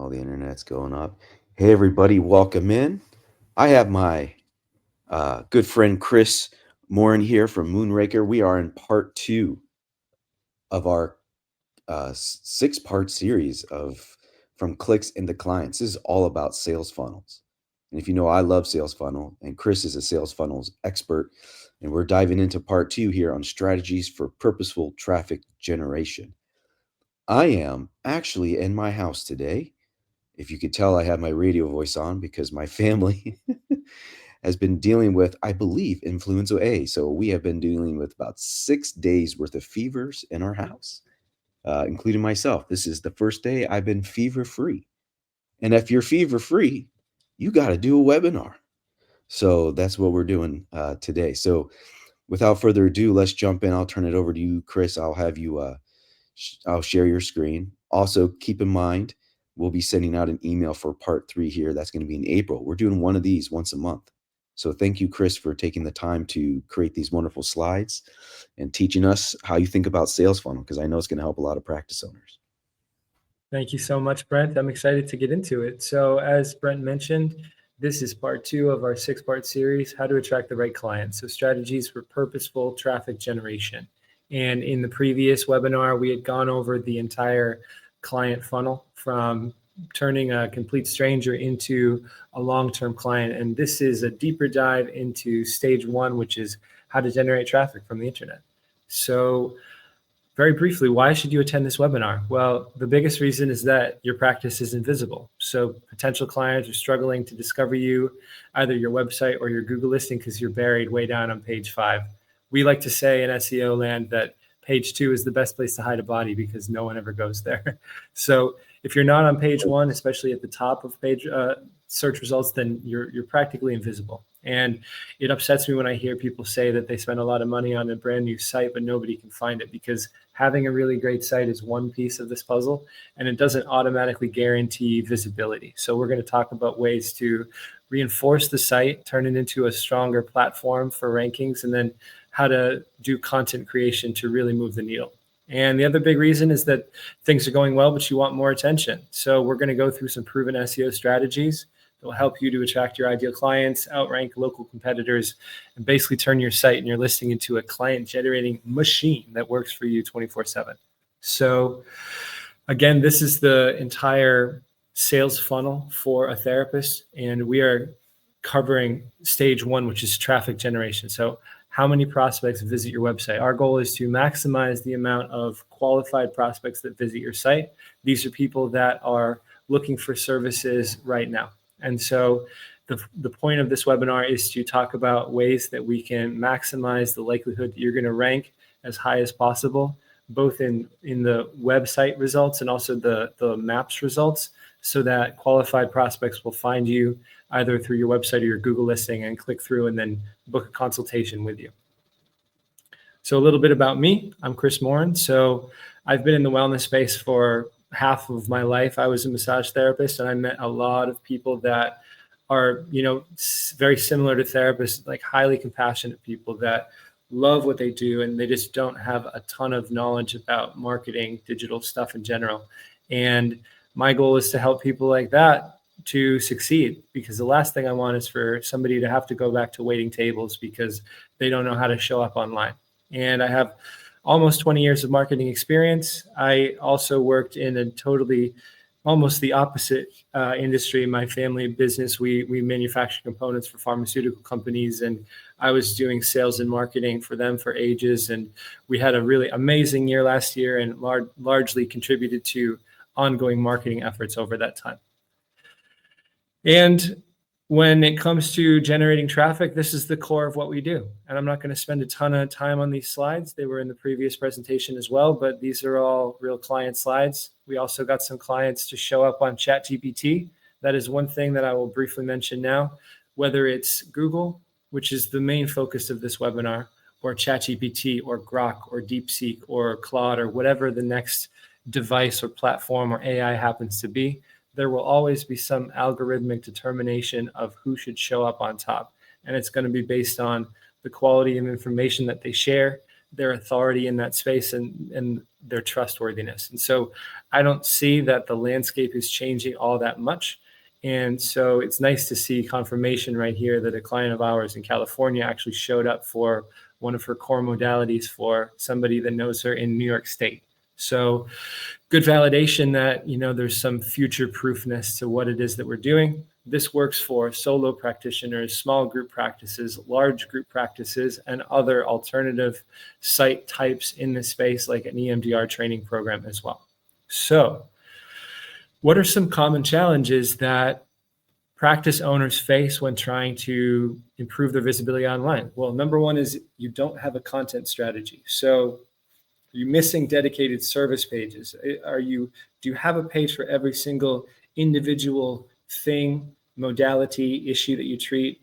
All the internet's going up. Hey, everybody, welcome in. I have my good friend Chris Morin here from Moonraker. We are in part two of our 6-part series of From Clicks into Clients. This is all about sales funnels. And if you know, I love sales funnel, and Chris is a sales funnels expert. And we're diving into part two here on strategies for purposeful traffic generation. I am actually in my house today. If you could tell, I have my radio voice on because my family has been dealing with, I believe, influenza A. So we have been dealing with about 6 days worth of fevers in our house, including myself. This is the first day I've been fever free. And if you're fever free, you got to do a webinar. So that's what we're doing today. So without further ado, let's jump in. I'll turn it over to you, Chris. I'll have you I'll share your screen. Also, keep in mind, we'll be sending out an email for part 3 here. That's going to be in April. We're doing one of these once a month. So thank you, Chris, for taking the time to create these wonderful slides and teaching us how you think about sales funnel, because I know it's going to help a lot of practice owners. Thank you so much, Brent. I'm excited to get into it. So as Brent mentioned, this is part 2 of our 6-part series, How to Attract the Right Clients. So strategies for purposeful traffic generation. And in the previous webinar, we had gone over the entire client funnel from turning a complete stranger into a long-term client. And this is a deeper dive into stage 1, which is how to generate traffic from the internet. So very briefly, why should you attend this webinar? Well, the biggest reason is that your practice is invisible. So potential clients are struggling to discover you, either your website or your Google listing, because you're buried way down on page 5. We like to say in SEO land that page 2 is the best place to hide a body because no one ever goes there. So if you're not on page 1, especially at the top of page search results, then you're practically invisible. And it upsets me when I hear people say that they spend a lot of money on a brand new site, but nobody can find it, because having a really great site is one piece of this puzzle, and it doesn't automatically guarantee visibility. So we're going to talk about ways to reinforce the site, turn it into a stronger platform for rankings, and then how to do content creation to really move the needle. And the other big reason is that things are going well, but you want more attention. So we're going to go through some proven SEO strategies that will help you to attract your ideal clients, outrank local competitors, and basically turn your site and your listing into a client-generating machine that works for you 24/7. So again, this is the entire sales funnel for a therapist, and we are covering stage 1, which is traffic generation. So how many prospects visit your website? Our goal is to maximize the amount of qualified prospects that visit your site. These are people that are looking for services right now. And so the point of this webinar is to talk about ways that we can maximize the likelihood that you're going to rank as high as possible, both in the website results and also the maps results, so that qualified prospects will find you either through your website or your Google listing and click through and then book a consultation with you. So a little bit about me. I'm Chris Morin. So I've been in the wellness space for half of my life. I was a massage therapist, and I met a lot of people that are, very similar to therapists, like highly compassionate people that love what they do, and they just don't have a ton of knowledge about marketing, digital stuff in general. And my goal is to help people like that to succeed, because the last thing I want is for somebody to have to go back to waiting tables because they don't know how to show up online. And I have almost 20 years of marketing experience. I also worked in a totally almost the opposite industry. My family business, we manufacture components for pharmaceutical companies, and I was doing sales and marketing for them for ages. And we had a really amazing year last year, and largely contributed to ongoing marketing efforts over that time. And when it comes to generating traffic, this is the core of what we do. And I'm not going to spend a ton of time on these slides. They were in the previous presentation as well, but these are all real client slides. We also got some clients to show up on ChatGPT. That is one thing that I will briefly mention now, whether it's Google, which is the main focus of this webinar, or ChatGPT or Grok or DeepSeek or Claude or whatever the next device or platform or AI happens to be. There will always be some algorithmic determination of who should show up on top. And it's going to be based on the quality of information that they share, their authority in that space and their trustworthiness. And so I don't see that the landscape is changing all that much. And so it's nice to see confirmation right here that a client of ours in California actually showed up for one of her core modalities for somebody that knows her in New York State. So good validation that, there's some future proofness to what it is that we're doing. This works for solo practitioners, small group practices, large group practices, and other alternative site types in this space, like an EMDR training program as well. So what are some common challenges that practice owners face when trying to improve their visibility online? Well, number one is you don't have a content strategy. So are you missing dedicated service pages? Do you have a page for every single individual thing, modality, issue that you treat,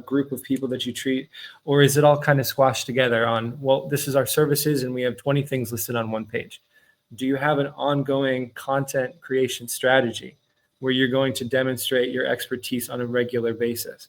group of people that you treat? Or is it all kind of squashed together on, well, this is our services and we have 20 things listed on one page? Do you have an ongoing content creation strategy where you're going to demonstrate your expertise on a regular basis?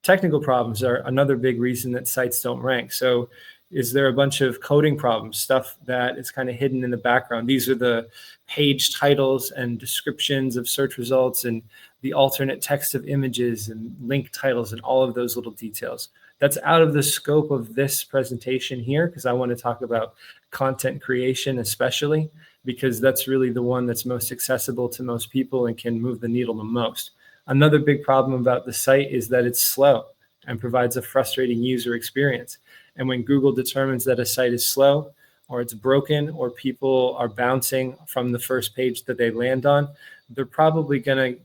Technical problems are another big reason that sites don't rank. So is there a bunch of coding problems, stuff that is kind of hidden in the background? These are the page titles and descriptions of search results and the alternate text of images and link titles and all of those little details. That's out of the scope of this presentation here, because I want to talk about content creation especially, because that's really the one that's most accessible to most people and can move the needle the most. Another big problem about the site is that it's slow and provides a frustrating user experience. And when Google determines that a site is slow or it's broken or people are bouncing from the first page that they land on, they're probably going to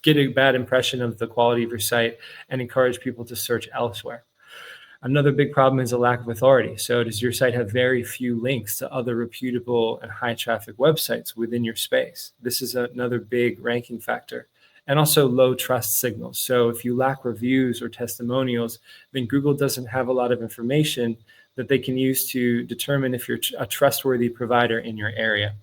get a bad impression of the quality of your site and encourage people to search elsewhere. Another big problem is a lack of authority. So does your site have very few links to other reputable and high traffic websites within your space? This is another big ranking factor. And also low trust signals. So if you lack reviews or testimonials, then Google doesn't have a lot of information that they can use to determine if you're a trustworthy provider in your area.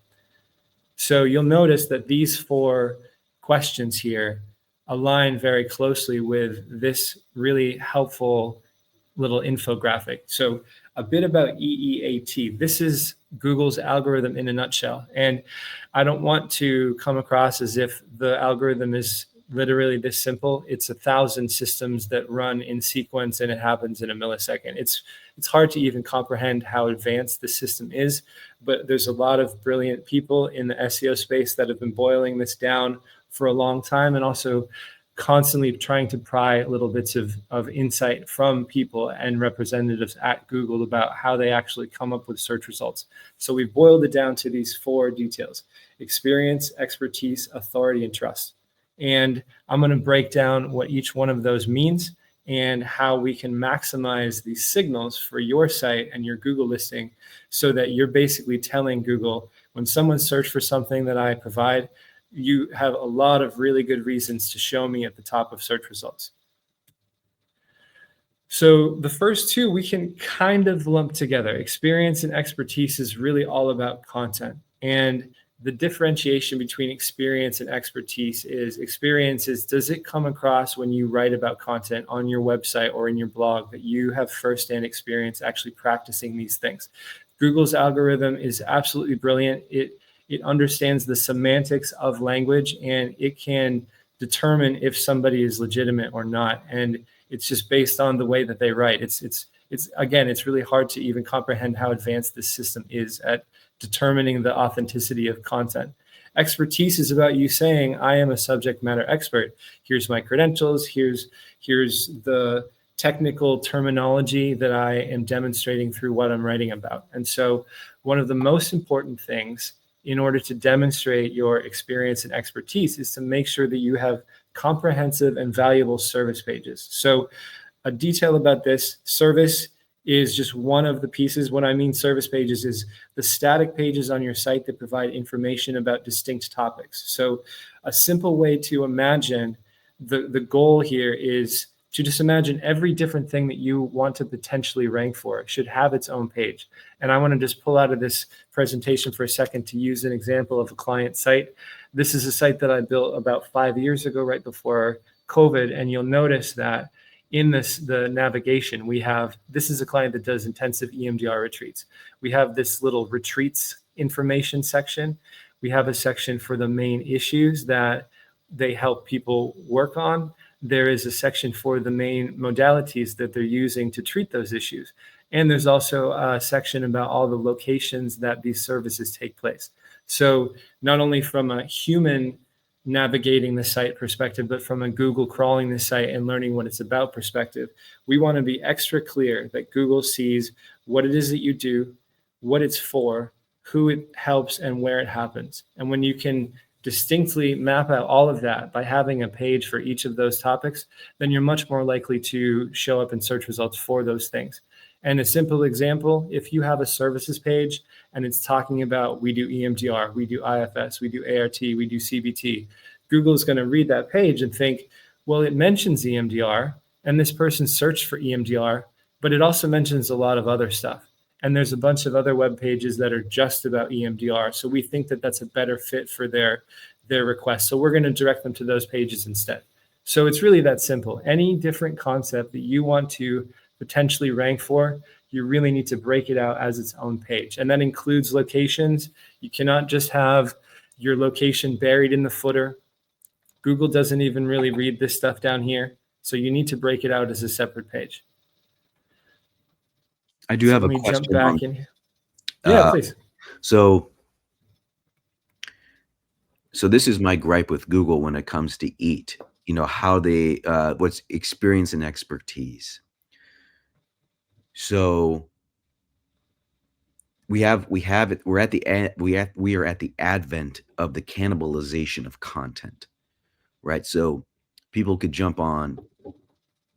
So you'll notice that these 4 questions here align very closely with this really helpful little infographic. So a bit about EEAT. This is Google's algorithm in a nutshell. And I don't want to come across as if the algorithm is literally this simple. It's 1,000 systems that run in sequence and it happens in a millisecond. It's hard to even comprehend how advanced the system is, but there's a lot of brilliant people in the SEO space that have been boiling this down for a long time and also constantly trying to pry little bits of insight from people and representatives at Google about how they actually come up with search results. So we've boiled it down to these 4 details: experience, expertise, authority, and trust. And I'm going to break down what each one of those means and how we can maximize these signals for your site and your Google listing so that you're basically telling Google, when someone searches for something that I provide, you have a lot of really good reasons to show me at the top of search results. So the first 2 we can kind of lump together. Experience and expertise is really all about content. And the differentiation between experience and expertise is does it come across when you write about content on your website or in your blog that you have firsthand experience actually practicing these things? Google's algorithm is absolutely brilliant. It understands the semantics of language and it can determine if somebody is legitimate or not. And it's just based on the way that they write. It's really hard to even comprehend how advanced this system is at determining the authenticity of content. Expertise is about you saying, I am a subject matter expert. Here's my credentials. Here's the technical terminology that I am demonstrating through what I'm writing about. And so one of the most important things in order to demonstrate your experience and expertise is to make sure that you have comprehensive and valuable service pages. So a detail about this: service is just one of the pieces. What I mean service pages is the static pages on your site that provide information about distinct topics. So a simple way to imagine the goal here is to just imagine every different thing that you want to potentially rank for should have its own page. And I want to just pull out of this presentation for a second to use an example of a client site. This is a site that I built about 5 years ago, right before COVID. And you'll notice that in the navigation, we have, this is a client that does intensive EMDR retreats. We have this little retreats information section. We have a section for the main issues that they help people work on. There is a section for the main modalities that they're using to treat those issues. And there's also a section about all the locations that these services take place. So not only from a human navigating the site perspective, but from a Google crawling the site and learning what it's about perspective, we want to be extra clear that Google sees what it is that you do, what it's for, who it helps, and where it happens. And when you can distinctly map out all of that by having a page for each of those topics, then you're much more likely to show up in search results for those things. And a simple example, if you have a services page and it's talking about, we do EMDR, we do IFS, we do ART, we do CBT, Google is going to read that page and think, well, it mentions EMDR and this person searched for EMDR, but it also mentions a lot of other stuff. And there's a bunch of other web pages that are just about EMDR. So we think that that's a better fit for their request. So we're going to direct them to those pages instead. So it's really that simple. Any different concept that you want to potentially rank for, you really need to break it out as its own page. And that includes locations. You cannot just have your location buried in the footer. Google doesn't even really read this stuff down here. So you need to break it out as a separate page. I do have a question. Jump back in here. Yeah, please. So this is my gripe with Google when it comes to EAT, how they, what's experience and expertise. So we are at the advent of the cannibalization of content, right? So people could jump on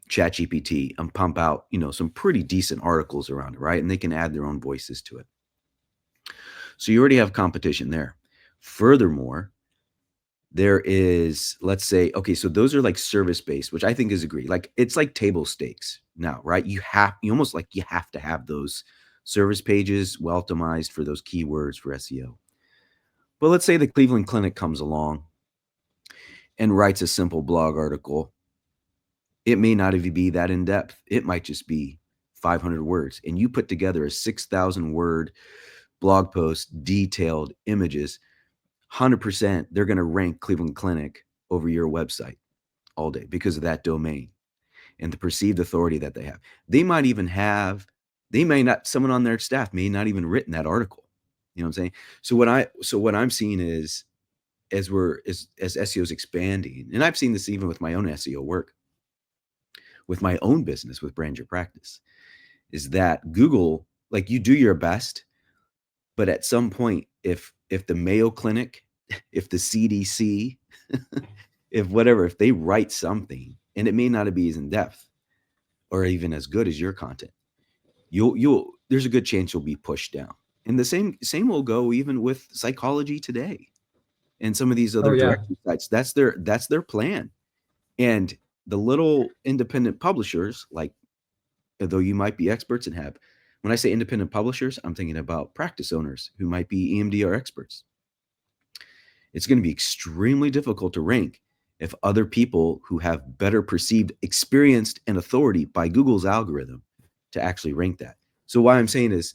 ChatGPT and pump out, some pretty decent articles around it, right? And they can add their own voices to it. So you already have competition there. Furthermore, there is, let's say, okay, so those are like service-based, which I think is agree. Like it's like table stakes now, right? You have to have those service pages well optimized for those keywords for SEO. But let's say the Cleveland Clinic comes along and writes a simple blog article. It may not even be that in depth. It might just be 500 words. And you put together a 6,000 word blog post, detailed images, 100% they're going to rank Cleveland Clinic over your website all day because of that domain and the perceived authority that they have. Someone on their staff may not even written that article. You know what I'm saying? So what I'm seeing is as SEO is expanding, and I've seen this even with my own SEO work, with my own business, with Brand Your Practice, is that Google, like you do your best, but at some point, if the Mayo Clinic, if the CDC, if they write something, and it may not be as in depth or even as good as your content, there's a good chance you'll be pushed down. And the same will go even with Psychology Today and some of these other directory sites. That's their plan. And the little independent publishers, like, though you might be experts and have, when I say independent publishers, I'm thinking about practice owners who might be EMDR experts. It's going to be extremely difficult to rank if other people who have better perceived experience and authority by Google's algorithm to actually rank that. So what I'm saying is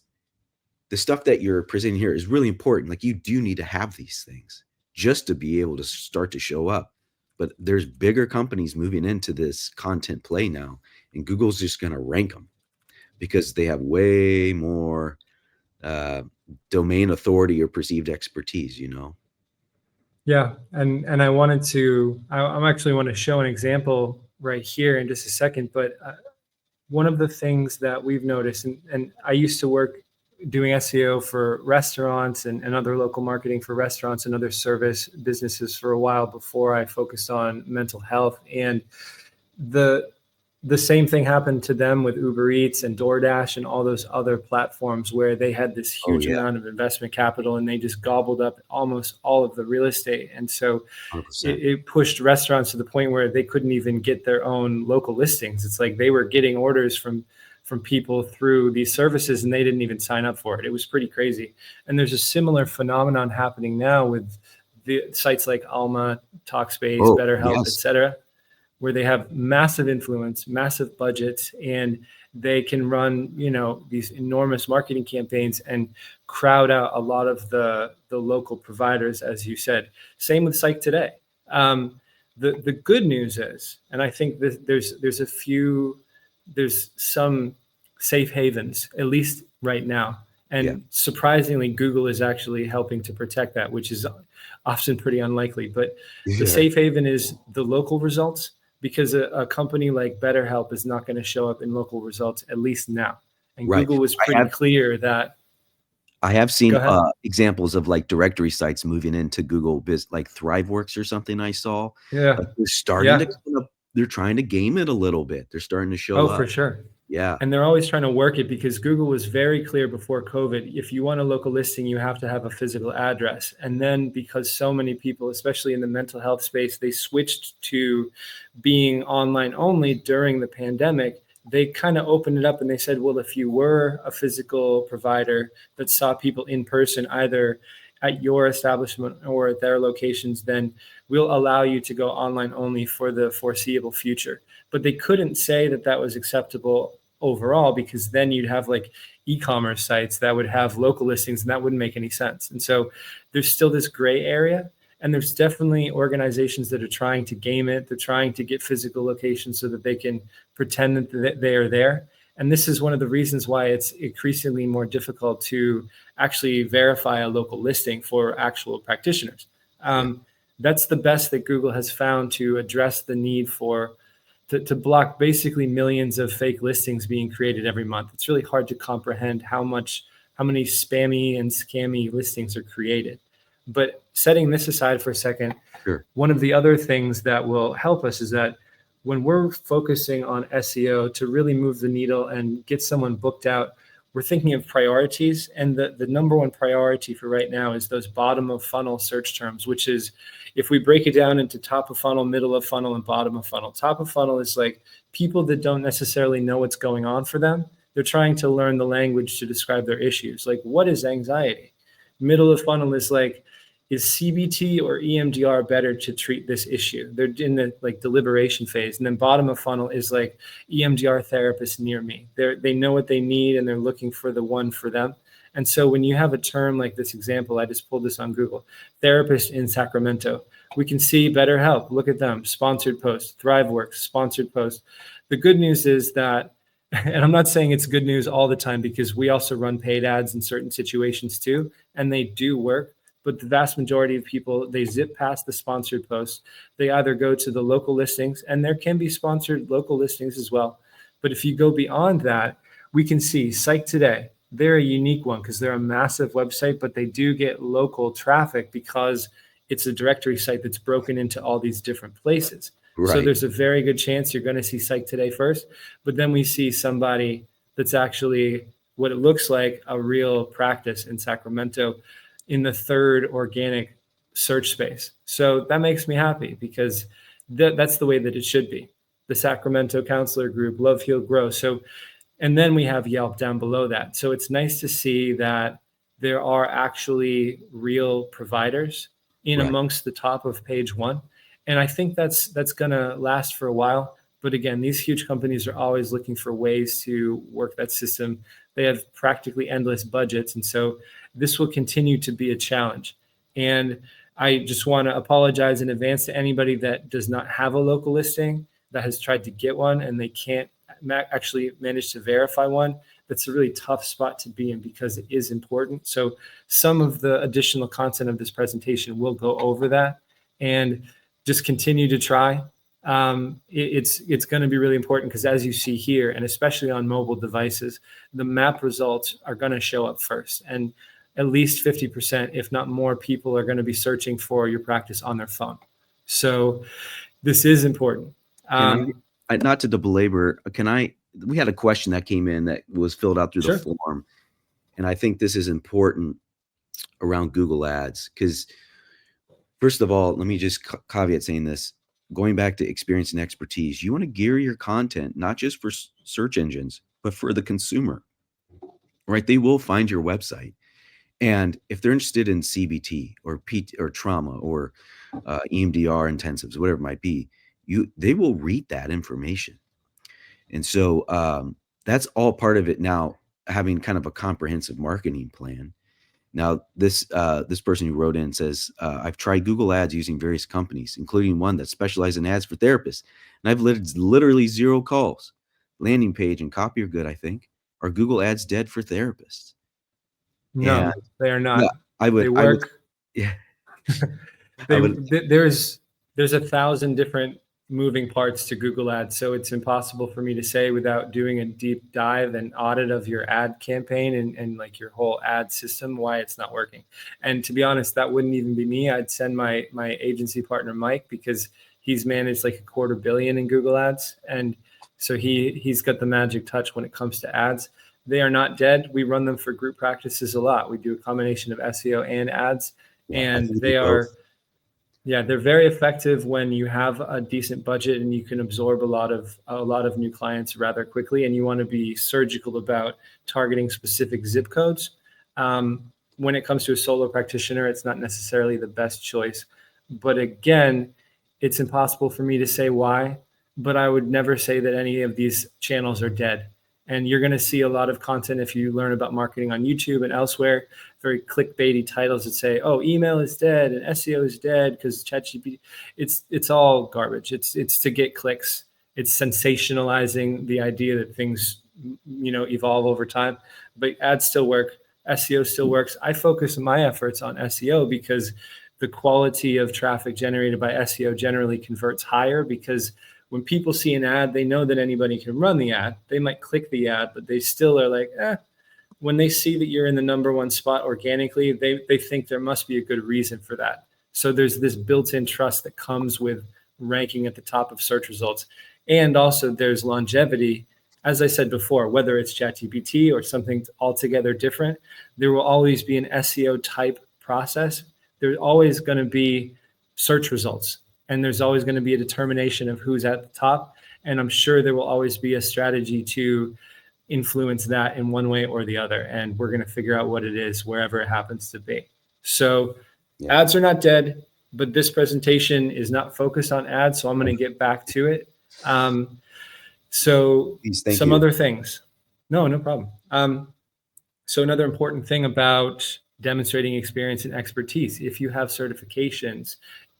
the stuff that you're presenting here is really important. Like you do need to have these things just to be able to start to show up. But there's bigger companies moving into this content play now, and Google's just going to rank them because they have way more domain authority or perceived expertise, Yeah, and I I'm actually want to show an example right here in just a second, but one of the things that we've noticed, and I used to work doing SEO for restaurants and other local marketing for restaurants and other service businesses for a while before I focused on mental health. And the same thing happened to them with Uber Eats and DoorDash and all those other platforms where they had this huge amount of investment capital and they just gobbled up almost all of the real estate. And so it pushed restaurants to the point where they couldn't even get their own local listings. It's like they were getting orders from people through these services and they didn't even sign up for it. It was pretty crazy. And there's a similar phenomenon happening now with the sites like Alma, Talkspace, BetterHelp, etc., where they have massive influence, massive budgets, and they can run, these enormous marketing campaigns and crowd out a lot of the local providers, as you said. Same with Psych Today. The good news is, and I think there's some safe havens, at least right now. Yeah. And surprisingly, Google is actually helping to protect that, which is often pretty unlikely. But the Yeah. safe haven is the local results, because a company like BetterHelp is not going to show up in local results, at least now. And Right. Google was I pretty have clear that. I have Go seen ahead. examples of like directory sites moving into Google like ThriveWorks or something I saw. Yeah. Like they're starting to Yeah. kind of, they're trying to game it a little bit. They're starting to show Oh, up. for sure. Yeah. And they're always trying to work it, because Google was very clear before COVID. If you want a local listing, you have to have a physical address. And then, because so many people, especially in the mental health space, they switched to being online only during the pandemic, they kind of opened it up and they said, well, if you were a physical provider that saw people in person, either at your establishment or at their locations, then we'll allow you to go online only for the foreseeable future. But they couldn't say that that was acceptable overall, because then you'd have like e-commerce sites that would have local listings, and that wouldn't make any sense. And so there's still this gray area, and there's definitely organizations that are trying to game it. They're trying to get physical locations so that they can pretend that they are there. And this is one of the reasons why it's increasingly more difficult to actually verify a local listing for actual practitioners. Yeah. That's the best that Google has found to address the need for to block basically millions of fake listings being created every month. It's really hard to comprehend how many spammy and scammy listings are created. But setting this aside for a second, Sure. one of the other things that will help us is that when we're focusing on SEO to really move the needle and get someone booked out, we're thinking of priorities. And the number one priority for right now is those bottom of funnel search terms, which is, if we break it down into top of funnel, middle of funnel, and bottom of funnel. Top of funnel is like people that don't necessarily know what's going on for them. They're trying to learn the language to describe their issues. Like, what is anxiety? Middle of funnel is like, is CBT or EMDR better to treat this issue? They're in the like deliberation phase. And then bottom of funnel is like, EMDR therapist near me. They know what they need and they're looking for the one for them. And so when you have a term like this example, I just pulled this on Google, therapist in Sacramento, we can see BetterHelp. Look at them, sponsored post, ThriveWorks, sponsored post. The good news is that, and I'm not saying it's good news all the time, because we also run paid ads in certain situations too, and they do work. But the vast majority of people, they zip past the sponsored posts. They either go to the local listings, and there can be sponsored local listings as well. But if you go beyond that, we can see Psych Today. They're a unique one because they're a massive website, but they do get local traffic because it's a directory site that's broken into all these different places. So Right. there's a very good chance you're going to see Psych Today first, but then we see somebody that's actually what it looks like a real practice in Sacramento in the third organic search space. So that makes me happy, because that's the way that it should be. The Sacramento Counselor Group, Love, Heal, Grow. So, and then we have Yelp down below that. So it's nice to see that there are actually real providers in Right. amongst the top of page one. And I think that's going to last for a while. But again, these huge companies are always looking for ways to work that system. They have practically endless budgets. And so this will continue to be a challenge. And I just want to apologize in advance to anybody that does not have a local listing, that has tried to get one and they can't actually manage to verify one. That's a really tough spot to be in, because it is important. So some of the additional content of this presentation will go over that, and just continue to try. It's going to be really important, because as you see here, and especially on mobile devices, the map results are going to show up first. And at least 50%, if not more, people are going to be searching for your practice on their phone. So this is important. Can not to belabor, we had a question that came in that was filled out through the Sure. form. And I think this is important around Google Ads, because first of all, let me just caveat saying this, going back to experience and expertise, you want to gear your content, not just for search engines, but for the consumer, right? They will find your website. And if they're interested in CBT or PT or trauma or EMDR intensives, whatever it might be, they will read that information. And so that's all part of it now, having kind of a comprehensive marketing plan. Now, this person who wrote in says, I've tried Google Ads using various companies, including one that specializes in ads for therapists, and I've literally zero calls. Landing page and copy are good, I think. Are Google Ads dead for therapists? And No, they are yeah, not. I They would, work. yeah, I they would, there's 1,000 different moving parts to Google Ads, so it's impossible for me to say without doing a deep dive and audit of your ad campaign and like your whole ad system why it's not working. And to be honest, that wouldn't even be me. I'd send my agency partner Mike, because he's managed like $250 million in Google Ads, and so he's got the magic touch when it comes to ads. They are not dead. We run them for group practices a lot. We do a combination of SEO and ads, yeah, I and think you they both. are, yeah, they're very effective when you have a decent budget and you can absorb a lot of new clients rather quickly, and you want to be surgical about targeting specific zip codes. Um, when it comes to a solo practitioner, it's not necessarily the best choice. But again, it's impossible for me to say why, but I would never say that any of these channels are dead. And you're going to see a lot of content if you learn about marketing on YouTube and elsewhere, very clickbaity titles that say, "Oh, email is dead and SEO is dead because ChatGPT." It's all garbage. It's to get clicks. It's sensationalizing the idea that things evolve over time. But ads still work. SEO still works. I focus my efforts on SEO because the quality of traffic generated by SEO generally converts higher, because when people see an ad, they know that anybody can run the ad. They might click the ad, but they still are like, when they see that you're in the number one spot organically, they think there must be a good reason for that. So there's this built-in trust that comes with ranking at the top of search results. And also there's longevity. As I said before, whether it's ChatGPT or something altogether different, there will always be an SEO type process. There's always going to be search results, and there's always going to be a determination of who's at the top. And I'm sure there will always be a strategy to influence that in one way or the other. And we're going to figure out what it is wherever it happens to be. So Yeah, ads are not dead, but this presentation is not focused on ads. So I'm going to get back to it. Um, so please, thank some you. other things. No problem. So another important thing about demonstrating experience and expertise, if you have certifications,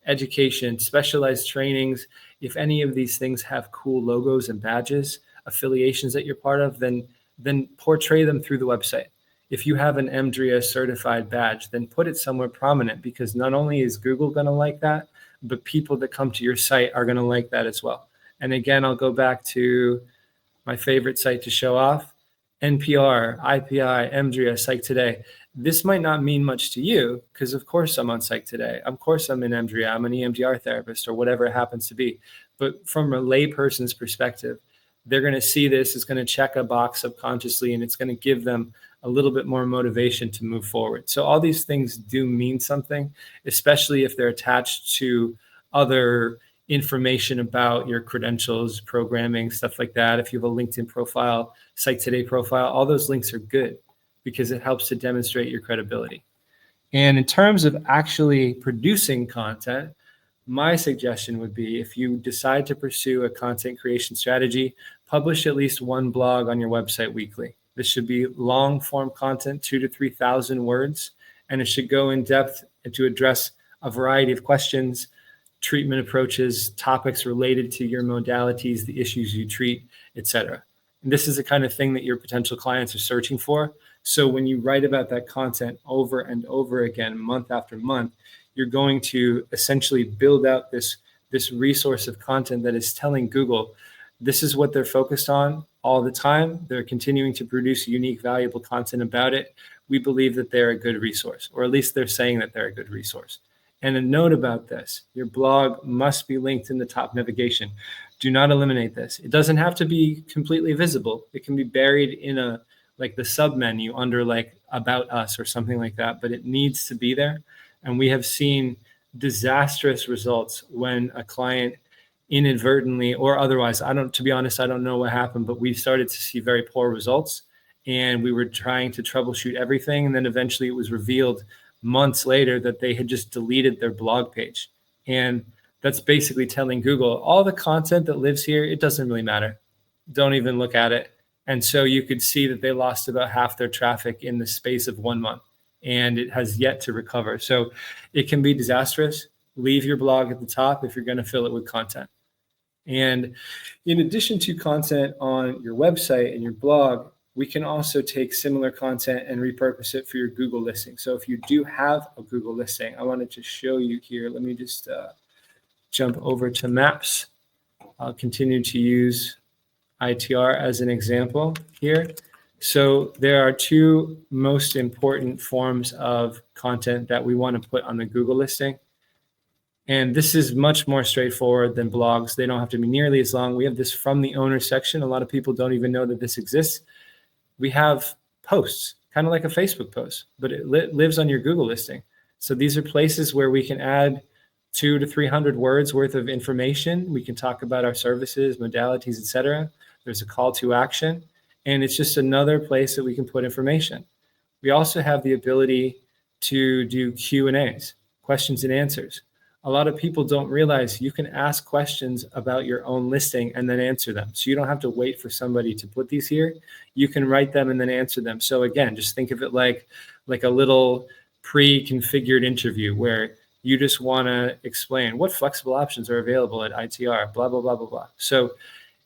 education, specialized trainings, if any of these things have cool logos and badges, affiliations that you're part of, then portray them through the website. If you have an EMDRIA certified badge, then put it somewhere prominent, because not only is Google going to like that, but people that come to your site are going to like that as well. And again, I'll go back to my favorite site to show off, NPR, IPI, EMDRIA, Psych Today. This might not mean much to you because, of course, I'm on Psych Today. Of course, I'm in EMDRIA. I'm an EMDR therapist or whatever it happens to be. But from a layperson's perspective, they're going to see this, it's going to check a box subconsciously, and it's going to give them a little bit more motivation to move forward. So all these things do mean something, especially if they're attached to other information about your credentials, programming, stuff like that. If you have a LinkedIn profile, Psych Today profile, all those links are good because it helps to demonstrate your credibility. And in terms of actually producing content, my suggestion would be, if you decide to pursue a content creation strategy, publish at least one blog on your website weekly. This should be long form content, 2,000 to 3,000 words, and it should go in depth and to address a variety of questions, treatment approaches, topics related to your modalities, the issues you treat, etc. And this is the kind of thing that your potential clients are searching for. So when you write about that content over and over again, month after month, you're going to essentially build out this resource of content that is telling Google this is what they're focused on all the time. They're continuing to produce unique, valuable content about it. We believe that they're a good resource, or at least they're saying that they're a good resource. And a note about this, your blog must be linked in the top navigation. Do not eliminate this. It doesn't have to be completely visible. It can be buried in the sub menu under like about us or something like that, but it needs to be there. And we have seen disastrous results when a client inadvertently or otherwise, to be honest, I don't know what happened, but we started to see very poor results, and we were trying to troubleshoot everything. And then eventually it was revealed months later that they had just deleted their blog page. And That's basically telling Google all the content that lives here, it doesn't really matter. Don't even look at it. And so you could see that they lost about half their traffic in the space of 1 month, and it has yet to recover. So it can be disastrous. Leave your blog at the top if you're going to fill it with content. And in addition to content on your website and your blog, we can also take similar content and repurpose it for your Google listing. So if you do have a Google listing, I wanted to show you here. Let me just jump over to Maps. I'll continue to use ITR as an example here. So there are two most important forms of content that we want to put on the Google listing. And this is much more straightforward than blogs. They don't have to be nearly as long. We have this from the owner section. A lot of people don't even know that this exists. We have posts, kind of like a Facebook post, but it lives on your Google listing. So these are places where we can add 200 to 300 words worth of information. We can talk about our services, modalities, etc. There's a call to action, and it's just another place that we can put information. We also have the ability to do Q&As, questions and answers. A lot of people don't realize you can ask questions about your own listing and then answer them. So you don't have to wait for somebody to put these here. You can write them and then answer them. So again, just think of it like a little pre-configured interview where you just want to explain what flexible options are available at ITR, blah, blah, blah, blah, blah. So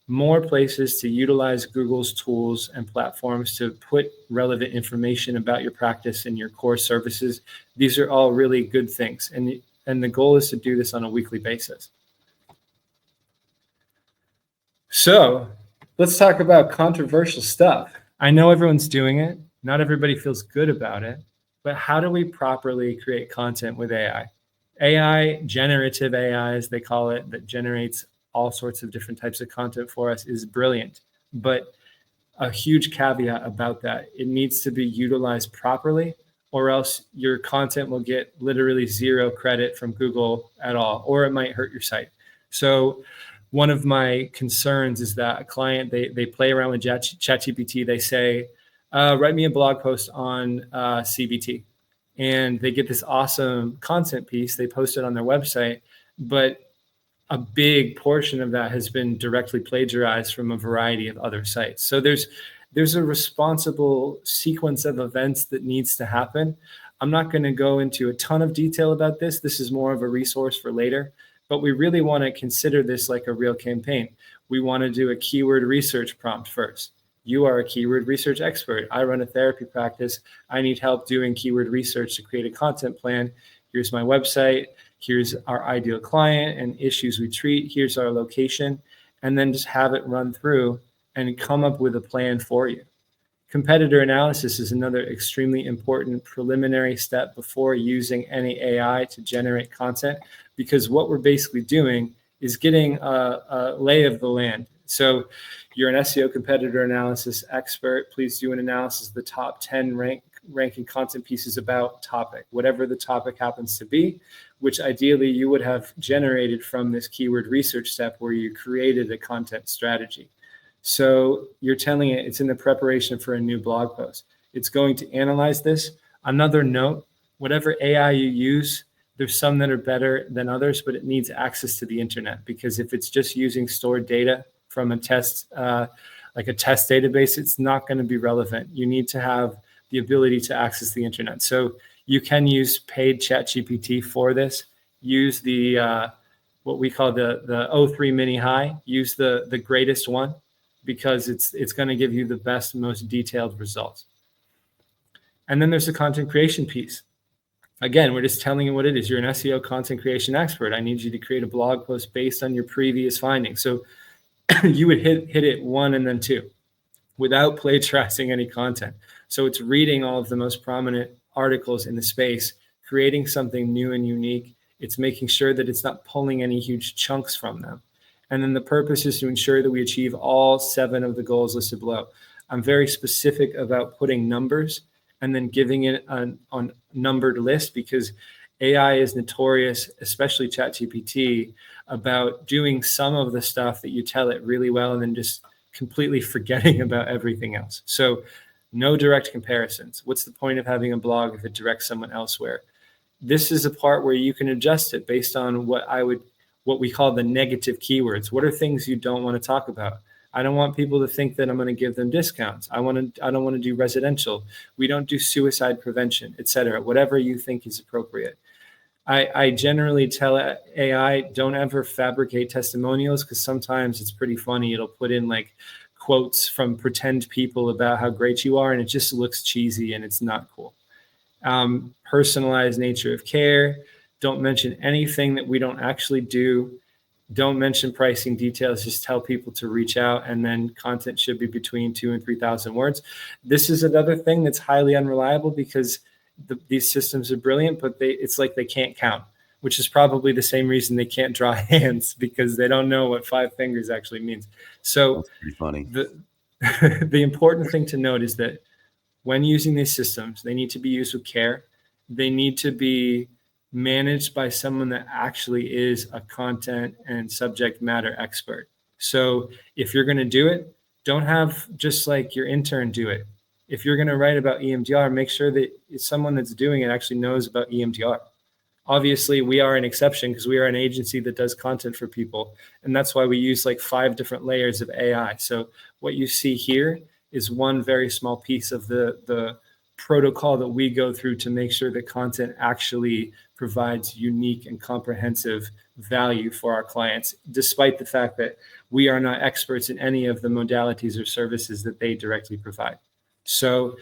more places to utilize Google's tools and platforms to put relevant information about your practice and your core services. These are all really good things. And the goal is to do this on a weekly basis. So let's talk about controversial stuff. I know everyone's doing it. Not everybody feels good about it. But how do we properly create content with AI? AI, generative AI, as they call it, that generates all sorts of different types of content for us is brilliant. But a huge caveat about that, it needs to be utilized properly, or else your content will get literally zero credit from Google at all, or it might hurt your site. So one of my concerns is that a client, they play around with ChatGPT. They say, write me a blog post on CBT. And they get this awesome content piece. They post it on their website, but a big portion of that has been directly plagiarized from a variety of other sites. So there's a responsible sequence of events that needs to happen. I'm not going to go into a ton of detail about this. This is more of a resource for later, but we really want to consider this like a real campaign. We want to do a keyword research prompt first. You are a keyword research expert. I run a therapy practice. I need help doing keyword research to create a content plan. Here's my website. Here's our ideal client and issues we treat. Here's our location. And then just have it run through and come up with a plan for you. Competitor analysis is another extremely important preliminary step before using any AI to generate content, because what we're basically doing is getting a lay of the land. So you're an SEO competitor analysis expert. Please do an analysis of the top 10 ranking content pieces about topic, whatever the topic happens to be, which ideally you would have generated from this keyword research step where you created a content strategy. So you're telling it it's in the preparation for a new blog post. It's going to analyze this. Another note, whatever AI you use, there's some that are better than others, but it needs access to the internet, because if it's just using stored data from a test, like a test database, it's not going to be relevant. You need to have the ability to access the internet. So you can use paid ChatGPT for this. Use the what we call the O3 Mini High. Use the greatest one, because it's going to give you the best, most detailed results. And then there's the content creation piece. Again, we're just telling you what it is. You're an SEO content creation expert. I need you to create a blog post based on your previous findings. So you would hit it 1 and then 2 without plagiarizing any content. So it's reading all of the most prominent articles in the space, creating something new and unique. It's making sure that it's not pulling any huge chunks from them. And then the purpose is to ensure that we achieve all 7 of the goals listed below. I'm very specific about putting numbers and then giving it on numbered list, because AI is notorious, especially ChatGPT, about doing some of the stuff that you tell it really well and then just completely forgetting about everything else. So no direct comparisons. What's the point of having a blog if it directs someone elsewhere? This is a part where you can adjust it based on what what we call the negative keywords. What are things you don't want to talk about? I don't want people to think that I'm going to give them discounts. I don't want to do residential. We don't do suicide prevention, etc. Whatever you think is appropriate. I generally tell AI, don't ever fabricate testimonials, because sometimes it's pretty funny. It'll put in like quotes from pretend people about how great you are, and it just looks cheesy and it's not cool. Personalized nature of care. Don't mention anything that we don't actually do. Don't mention pricing details. Just tell people to reach out, and then content should be between 2,000 and 3,000 words. This is another thing that's highly unreliable, because these systems are brilliant, but it's like they can't count, which is probably the same reason they can't draw hands, because they don't know what 5 fingers actually means. So That's pretty funny. the important thing to note is that when using these systems, they need to be used with care. They need to be managed by someone that actually is a content and subject matter expert. So if you're going to do it, don't have just like your intern do it. If you're going to write about EMDR, make sure that someone that's doing it actually knows about EMDR. Obviously, we are an exception because we are an agency that does content for people. And that's why we use like 5 different layers of AI. So what you see here is one very small piece of the protocol that we go through to make sure that content actually provides unique and comprehensive value for our clients, despite the fact that we are not experts in any of the modalities or services that they directly provide. So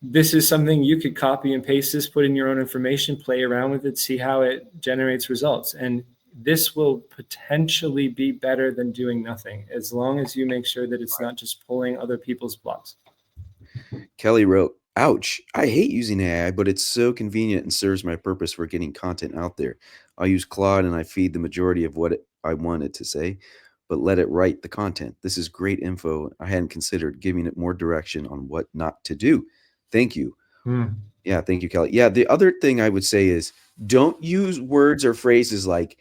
this is something you could copy and paste this, put in your own information, play around with it, see how it generates results. And this will potentially be better than doing nothing, as long as you make sure that it's not just pulling other people's blogs. Kelly wrote, ouch, I hate using AI, but it's so convenient and serves my purpose for getting content out there. I use Claude and I feed the majority of what I want it to say, but let it write the content. This is great info. I hadn't considered giving it more direction on what not to do. Thank you. Yeah, thank you, Kelly. Yeah, the other thing I would say is don't use words or phrases like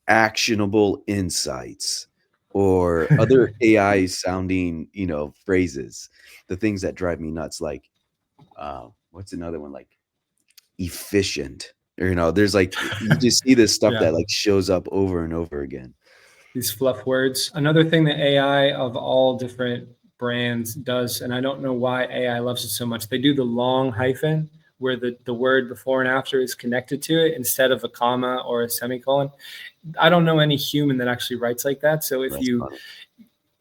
actionable insights or other AI sounding, phrases. The things that drive me nuts, like what's another one, like efficient, or there's like, you just see this stuff Yeah. that like shows up over and over again. These fluff words. Another thing that AI of all different brands does, and I don't know why AI loves it so much, they do the long hyphen where the word before and after is connected to it instead of a comma or a semicolon. I don't know any human that actually writes like that. So if That's funny.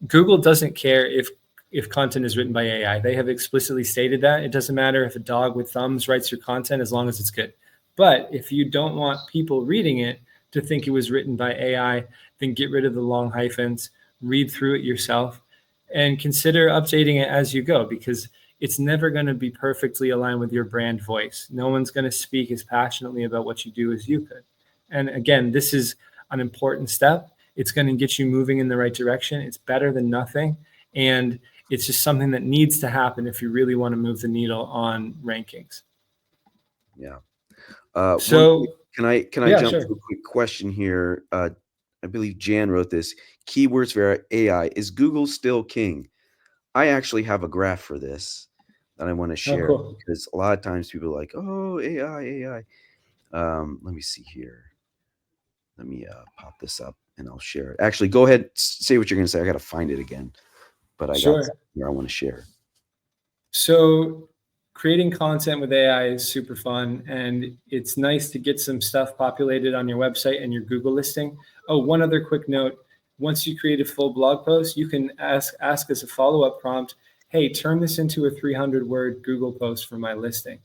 Google doesn't care if content is written by AI. They have explicitly stated that. It doesn't matter if a dog with thumbs writes your content as long as it's good. But if you don't want people reading it to think it was written by AI, then get rid of the long hyphens, read through it yourself, and consider updating it as you go, because it's never going to be perfectly aligned with your brand voice. No one's going to speak as passionately about what you do as you could. And again, this is an important step. It's going to get you moving in the right direction. It's better than nothing. And it's just something that needs to happen if you really want to move the needle on rankings. Yeah. So can I yeah, jump sure. to a quick question here? I believe Jan wrote this. Keywords for AI. Is Google still king? I actually have a graph for this that I want to Oh, share, cool. because a lot of times people are like, oh, AI. Let me see here. Let me pop this up and I'll share it. Actually, go ahead, say what you're going to say. I got to find it again, but I got Sure. something here I want to share. So creating content with AI is super fun, and it's nice to get some stuff populated on your website and your Google listing. Oh, one other quick note. Once you create a full blog post, you can ask as a follow-up prompt, hey, turn this into a 300-word Google post for my listing.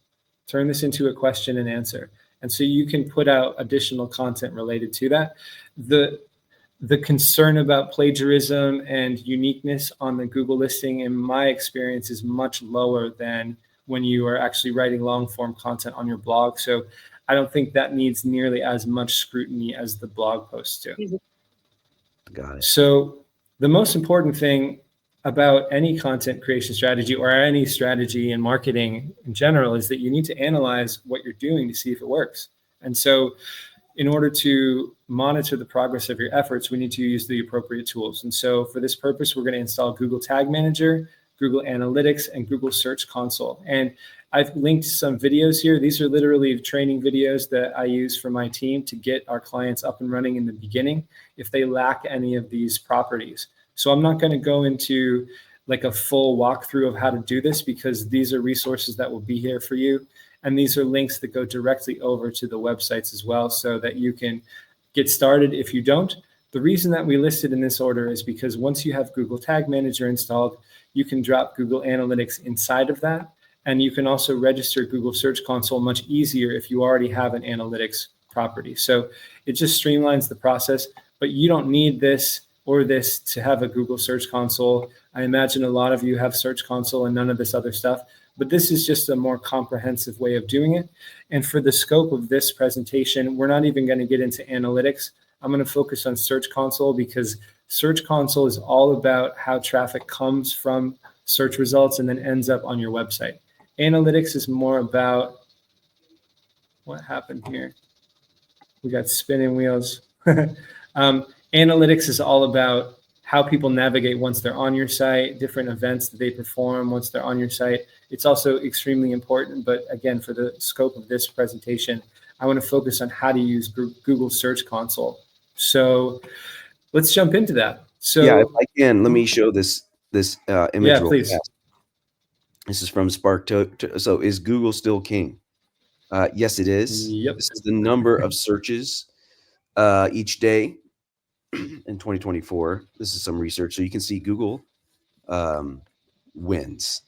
Turn this into a question and answer. And so you can put out additional content related to that. The concern about plagiarism and uniqueness on the Google listing, in my experience, is much lower than when you are actually writing long form content on your blog. So I don't think that needs nearly as much scrutiny as the blog posts do. Got it. So the most important thing about any content creation strategy or any strategy in marketing in general is that you need to analyze what you're doing to see if it works. And so in order to monitor the progress of your efforts, we need to use the appropriate tools. And so for this purpose, we're going to install Google Tag Manager, Google Analytics, and Google Search Console. And I've linked some videos here. These are literally training videos that I use for my team to get our clients up and running in the beginning if they lack any of these properties. So I'm not going to go into like a full walkthrough of how to do this, because these are resources that will be here for you. And these are links that go directly over to the websites as well, so that you can get started if you don't. The reason that we listed in this order is because once you have Google Tag Manager installed, you can drop Google Analytics inside of that. And you can also register Google Search Console much easier if you already have an analytics property. So it just streamlines the process, but you don't need this or this to have a Google Search Console. I imagine a lot of you have Search Console and none of this other stuff, but this is just a more comprehensive way of doing it. And for the scope of this presentation, we're not even going to get into analytics. I'm going to focus on Search Console, because Search Console is all about how traffic comes from search results and then ends up on your website. Analytics is more about what happened here. We got spinning wheels. Analytics is all about how people navigate once they're on your site, different events that they perform once they're on your site. It's also extremely important, but again, for the scope of this presentation, I want to focus on how to use Google Search Console. So let's jump into that. So yeah, if I can, let me show this image real please. fast. This is from Spark. So is Google still king? Yes, it is. Yep. This is the number of searches each day in 2024. This is some research. So you can see Google wins,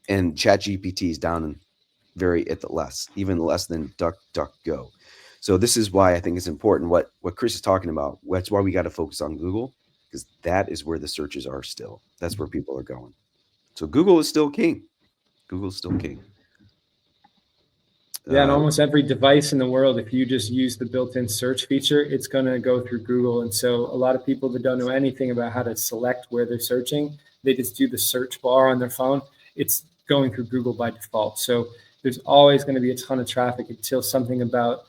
and ChatGPT is down even less than DuckDuckGo. So this is why I think it's important what Chris is talking about. That's why we got to focus on Google, because that is where the searches are still. That's where people are going. So Google is still king. Google's still king. Yeah, and almost every device in the world, if you just use the built-in search feature, it's going to go through Google. And so a lot of people that don't know anything about how to select where they're searching, they just do the search bar on their phone. It's going through Google by default. So there's always going to be a ton of traffic until something about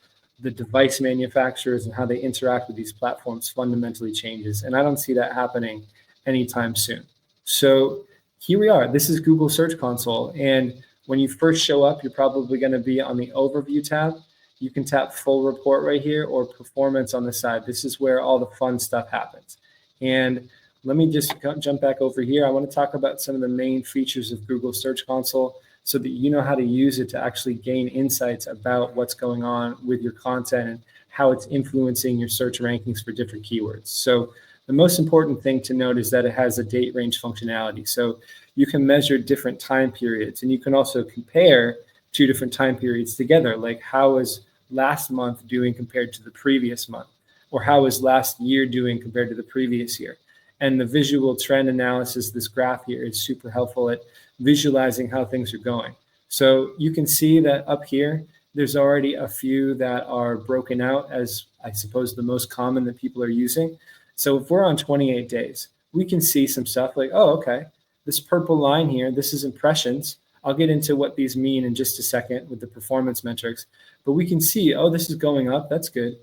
the device manufacturers and how they interact with these platforms fundamentally changes. And I don't see that happening anytime soon. So here we are. This is Google Search Console. And when you first show up, you're probably going to be on the Overview tab. You can tap Full Report right here, or Performance on the side. This is where all the fun stuff happens. And let me just jump back over here. I want to talk about some of the main features of Google Search Console so that you know how to use it to actually gain insights about what's going on with your content and how it's influencing your search rankings for different keywords. So the most important thing to note is that it has a date range functionality. So you can measure different time periods, and you can also compare two different time periods together, like how is last month doing compared to the previous month, or how is last year doing compared to the previous year. And the visual trend analysis, this graph here, is super helpful at visualizing how things are going. So you can see that up here, there's already a few that are broken out as, I suppose, the most common that people are using. So if we're on 28 days, we can see some stuff like, oh, okay, this purple line here, this is impressions. I'll get into what these mean in just a second with the performance metrics, but we can see, oh, this is going up, that's good.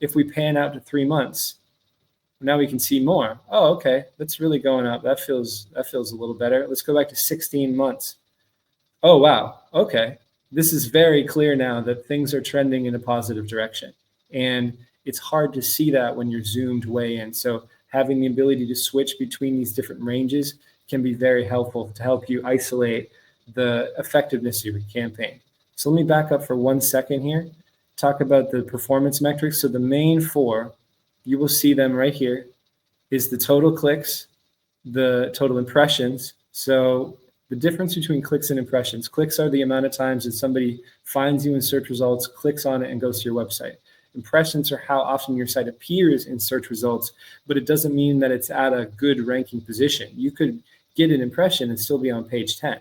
If we pan out to 3 months, now we can see more. Oh, okay, that's really going up. That feels a little better. Let's go back to 16 months. Oh, wow, okay. This is very clear now that things are trending in a positive direction. And it's hard to see that when you're zoomed way in. So having the ability to switch between these different ranges can be very helpful to help you isolate the effectiveness of your campaign. So let me back up for 1 second here, talk about the performance metrics. So the main four, you will see them right here, is the total clicks, the total impressions. So the difference between clicks and impressions, clicks are the amount of times that somebody finds you in search results, clicks on it, and goes to your website. Impressions are how often your site appears in search results, but it doesn't mean that it's at a good ranking position. You could get an impression and still be on page 10.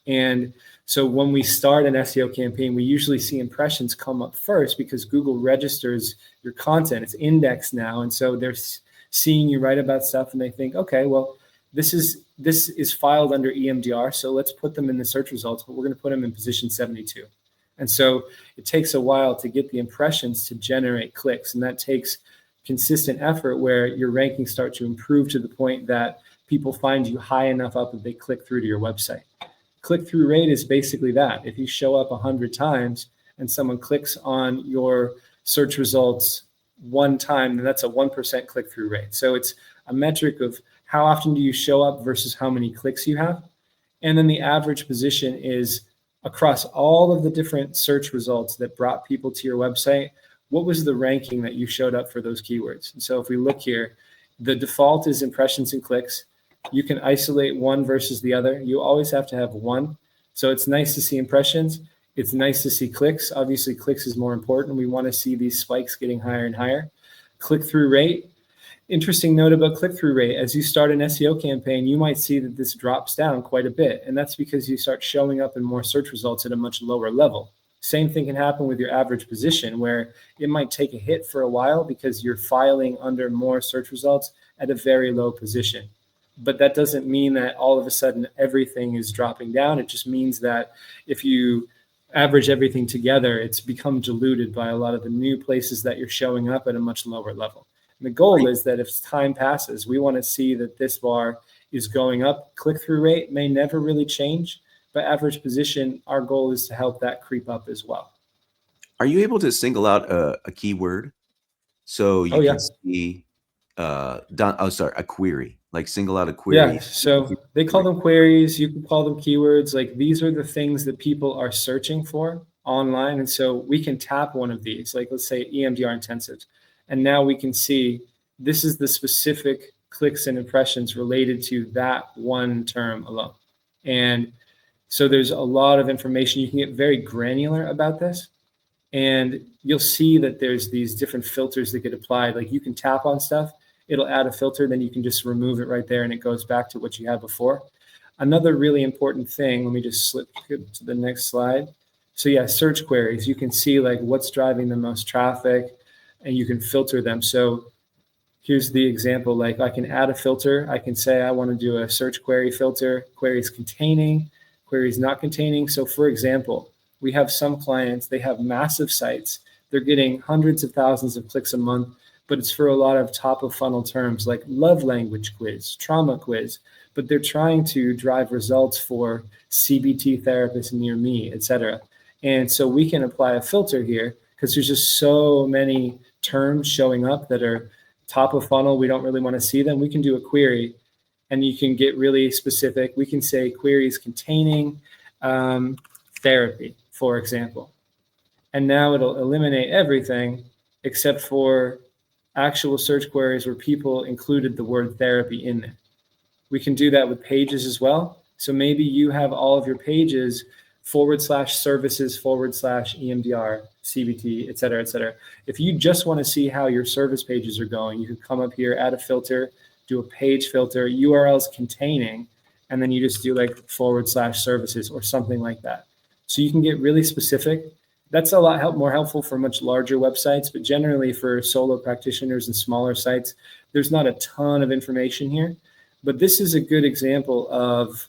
And so when we start an SEO campaign, we usually see impressions come up first because Google registers your content. It's indexed now. And so they're seeing you write about stuff and they think, okay, well, this is filed under EMDR, so let's put them in the search results, but we're going to put them in position 72. And so it takes a while to get the impressions to generate clicks, and that takes consistent effort where your rankings start to improve to the point that people find you high enough up that they click through to your website. Click-through rate is basically that. If you show up 100 times and someone clicks on your search results one time, then that's a 1% click-through rate. So it's a metric of how often do you show up versus how many clicks you have. And then the average position is across all of the different search results that brought people to your website, what was the ranking that you showed up for those keywords? And so if we look here, the default is impressions and clicks. You can isolate one versus the other. You always have to have one. So it's nice to see impressions. It's nice to see clicks. Obviously, clicks is more important. We want to see these spikes getting higher and higher. Click-through rate. Interesting note about click-through rate. As you start an SEO campaign, you might see that this drops down quite a bit. And that's because you start showing up in more search results at a much lower level. Same thing can happen with your average position, where it might take a hit for a while because you're filing under more search results at a very low position. But that doesn't mean that all of a sudden everything is dropping down. It just means that if you average everything together, it's become diluted by a lot of the new places that you're showing up at a much lower level. And the goal is that if time passes, we want to see that this bar is going up. Click-through rate may never really change, but average position, our goal is to help that creep up as well. Are you able to single out a keyword so you can see a query, like single out a query? Yeah, so they call them queries. You can call them keywords. Like these are the things that people are searching for online. And so we can tap one of these, like let's say EMDR intensives. And now we can see this is the specific clicks and impressions related to that one term alone. And so there's a lot of information. You can get very granular about this. And you'll see that there's these different filters that get applied. Like you can tap on stuff, it'll add a filter, then you can just remove it right there and it goes back to what you had before. Another really important thing, let me just slip to the next slide. So yeah, search queries, you can see like what's driving the most traffic and you can filter them. So here's the example, like I can add a filter. I can say I want to do a search query filter, queries containing, queries not containing. So for example, we have some clients, they have massive sites. They're getting hundreds of thousands of clicks a month, but it's for a lot of top of funnel terms like love language quiz, trauma quiz, but they're trying to drive results for CBT therapists near me, etc. And so we can apply a filter here because there's just so many terms showing up that are top of funnel. We don't really want to see them. We can do a query and you can get really specific. We can say queries containing therapy, for example. And now it'll eliminate everything except for actual search queries where people included the word therapy in there. We can do that with pages as well. So maybe you have all of your pages /services /EMDR, CBT, et cetera, et cetera. If you just want to see how your service pages are going, you could come up here, add a filter, do a page filter, URLs containing, and then you just do like /services or something like that. So you can get really specific. That's a lot more helpful for much larger websites, but generally for solo practitioners and smaller sites, there's not a ton of information here. But this is a good example of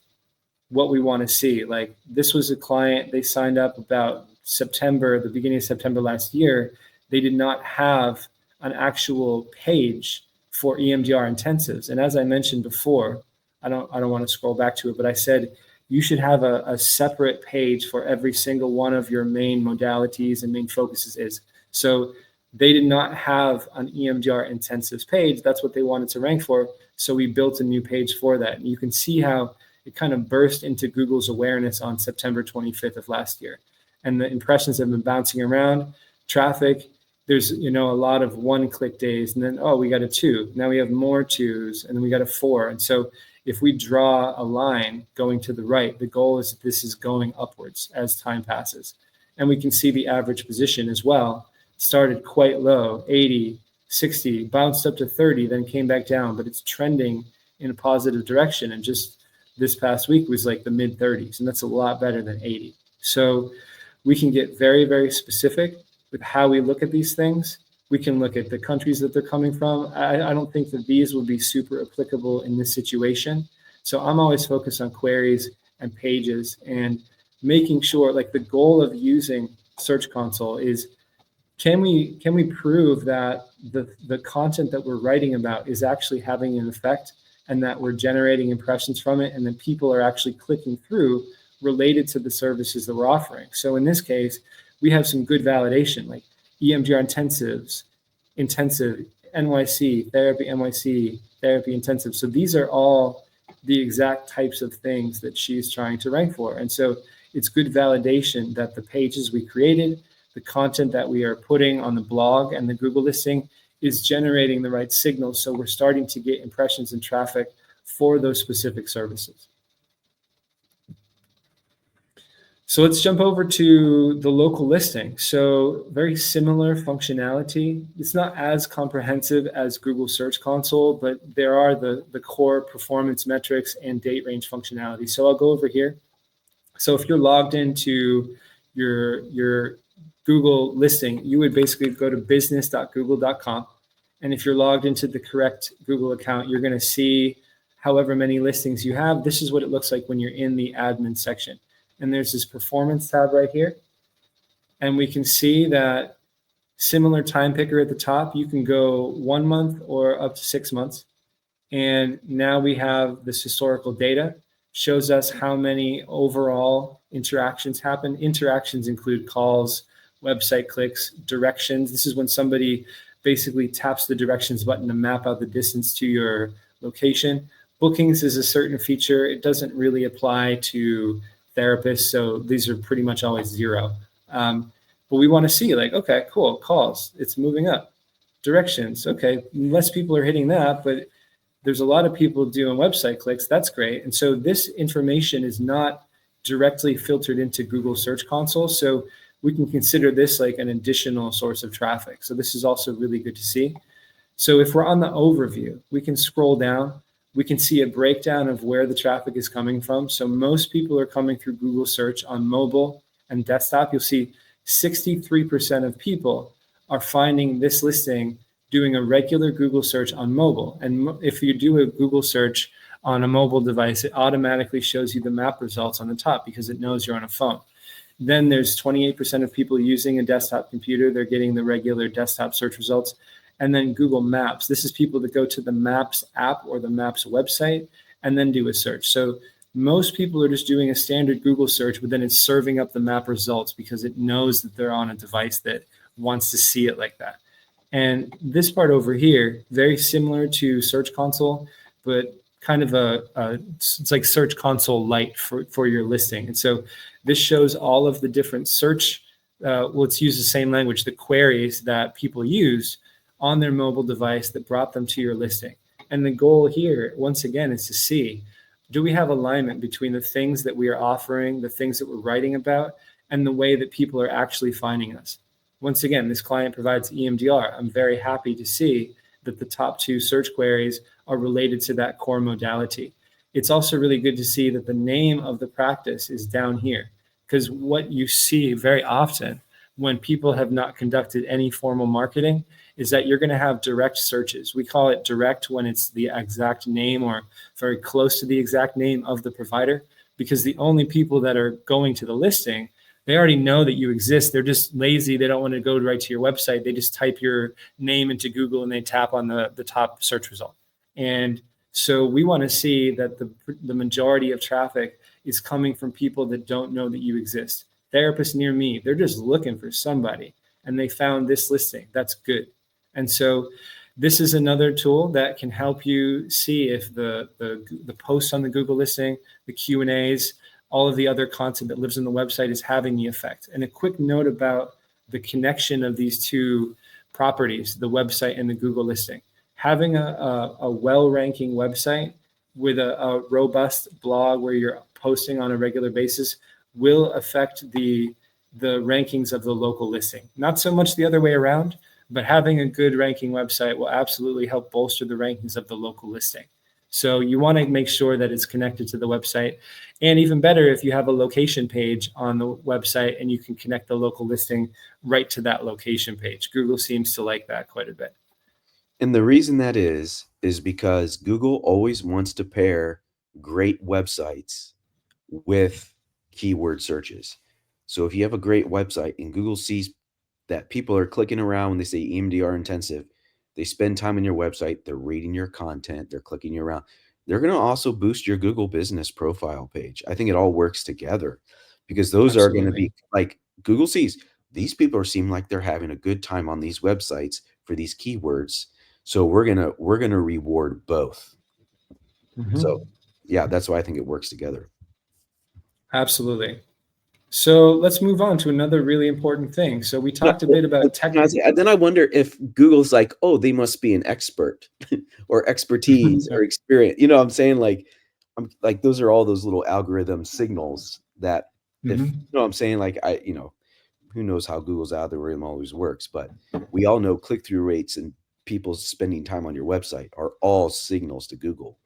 what we want to see. Like this was a client, they signed up about the beginning of September last year. They did not have an actual page for EMDR intensives. And as I mentioned before, I don't want to scroll back to it, but I said, you should have a separate page for every single one of your main modalities and main focuses is. So they did not have an EMDR intensives page. That's what they wanted to rank for. So we built a new page for that. And you can see how it kind of burst into Google's awareness on September 25th of last year. And the impressions have been bouncing around. Traffic, there's a lot of one-click days. And then, we got a 2. Now we have more 2s. And then we got a 4. And so if we draw a line going to the right, the goal is that this is going upwards as time passes. And we can see the average position as well. Started quite low, 80, 60, bounced up to 30, then came back down, but it's trending in a positive direction. And just this past week was like the mid 30s, and that's a lot better than 80. So we can get very, very specific with how we look at these things. We can look at the countries that they're coming from. I don't think that these would be super applicable in this situation. So I'm always focused on queries and pages and making sure, like the goal of using Search Console is, can we prove that the content that we're writing about is actually having an effect? and that we're generating impressions from it, and then people are actually clicking through related to the services that we're offering. So in this case, we have some good validation, like EMDR intensive, NYC, therapy intensive. So these are all the exact types of things that she's trying to rank for. And so it's good validation that the pages we created, the content that we are putting on the blog and the Google listing is generating the right signals. So we're starting to get impressions and traffic for those specific services. So let's jump over to the local listing. So very similar functionality. It's not as comprehensive as Google Search Console, but there are the core performance metrics and date range functionality. So I'll go over here. So if you're logged into your Google listing, you would basically go to business.google.com. And if you're logged into the correct Google account, you're going to see however many listings you have. This is what it looks like when you're in the admin section. And there's this performance tab right here. And we can see that similar time picker at the top, you can go 1 month or up to 6 months. And now we have this historical data, shows us how many overall interactions happen. Interactions include calls, website clicks, directions. This is when somebody basically taps the directions button to map out the distance to your location. Bookings is a certain feature. It doesn't really apply to therapists, so these are pretty much always zero. But we want to see, like, okay, cool, calls, it's moving up. Directions, okay, less people are hitting that, but there's a lot of people doing website clicks. That's great. And so this information is not directly filtered into Google Search Console. So we can consider this like an additional source of traffic. So this is also really good to see. So if we're on the overview, we can scroll down. We can see a breakdown of where the traffic is coming from. So most people are coming through Google search on mobile and desktop. You'll see 63% of people are finding this listing doing a regular Google search on mobile. And if you do a Google search on a mobile device, it automatically shows you the map results on the top because it knows you're on a phone. Then there's 28% of people using a desktop computer. They're getting the regular desktop search results. And then Google Maps. This is people that go to the Maps app or the Maps website and then do a search. So most people are just doing a standard Google search, but then it's serving up the map results because it knows that they're on a device that wants to see it like that. And this part over here, very similar to Search Console, but kind of it's like Search Console Lite for your listing. And so this shows all of the different search, let's use the same language, the queries that people use on their mobile device that brought them to your listing. And the goal here, once again, is to see, do we have alignment between the things that we are offering, the things that we're writing about, and the way that people are actually finding us? Once again, this client provides EMDR. I'm very happy to see that the top 2 search queries are related to that core modality. It's also really good to see that the name of the practice is down here, because what you see very often when people have not conducted any formal marketing is that you're going to have direct searches. We call it direct when it's the exact name or very close to the exact name of the provider, because the only people that are going to the listing, they already know that you exist. They're just lazy. They don't want to go right to your website. They just type your name into Google and they tap on the top search result. And so we want to see that the majority of traffic is coming from people that don't know that you exist. Therapists near me, they're just looking for somebody and they found this listing. That's good. And so this is another tool that can help you see if the posts on the Google listing, the Q&As, all of the other content that lives on the website is having the effect. And a quick note about the connection of these 2 properties, the website and the Google listing. Having a well-ranking website with a robust blog where you're posting on a regular basis will affect the rankings of the local listing. Not so much the other way around, but having a good ranking website will absolutely help bolster the rankings of the local listing. So you want to make sure that it's connected to the website. And even better if you have a location page on the website and you can connect the local listing right to that location page. Google seems to like that quite a bit. And the reason that is because Google always wants to pair great websites with keyword searches. So if you have a great website and Google sees that people are clicking around when they say EMDR intensive, they spend time on your website, they're reading your content, they're clicking you around. they're going to also boost your Google business profile page. I think it all works together because those are going to be Absolutely. like Google sees these people seem like they're having a good time on these websites for these keywords. So we're going to reward both. So Mhm. yeah, that's why I think it works together. Absolutely. So let's move on to another really important thing. So we No, talked a bit about technical. then I wonder if Google's like, oh, they must be an expert or expertise or experience. You know what I'm saying? Like, I'm like, those are all those little algorithm signals that if, Mhm. you know what I'm saying? Like, who knows how Google's algorithm always works, but we all know click-through rates and people spending time on your website are all signals to Google,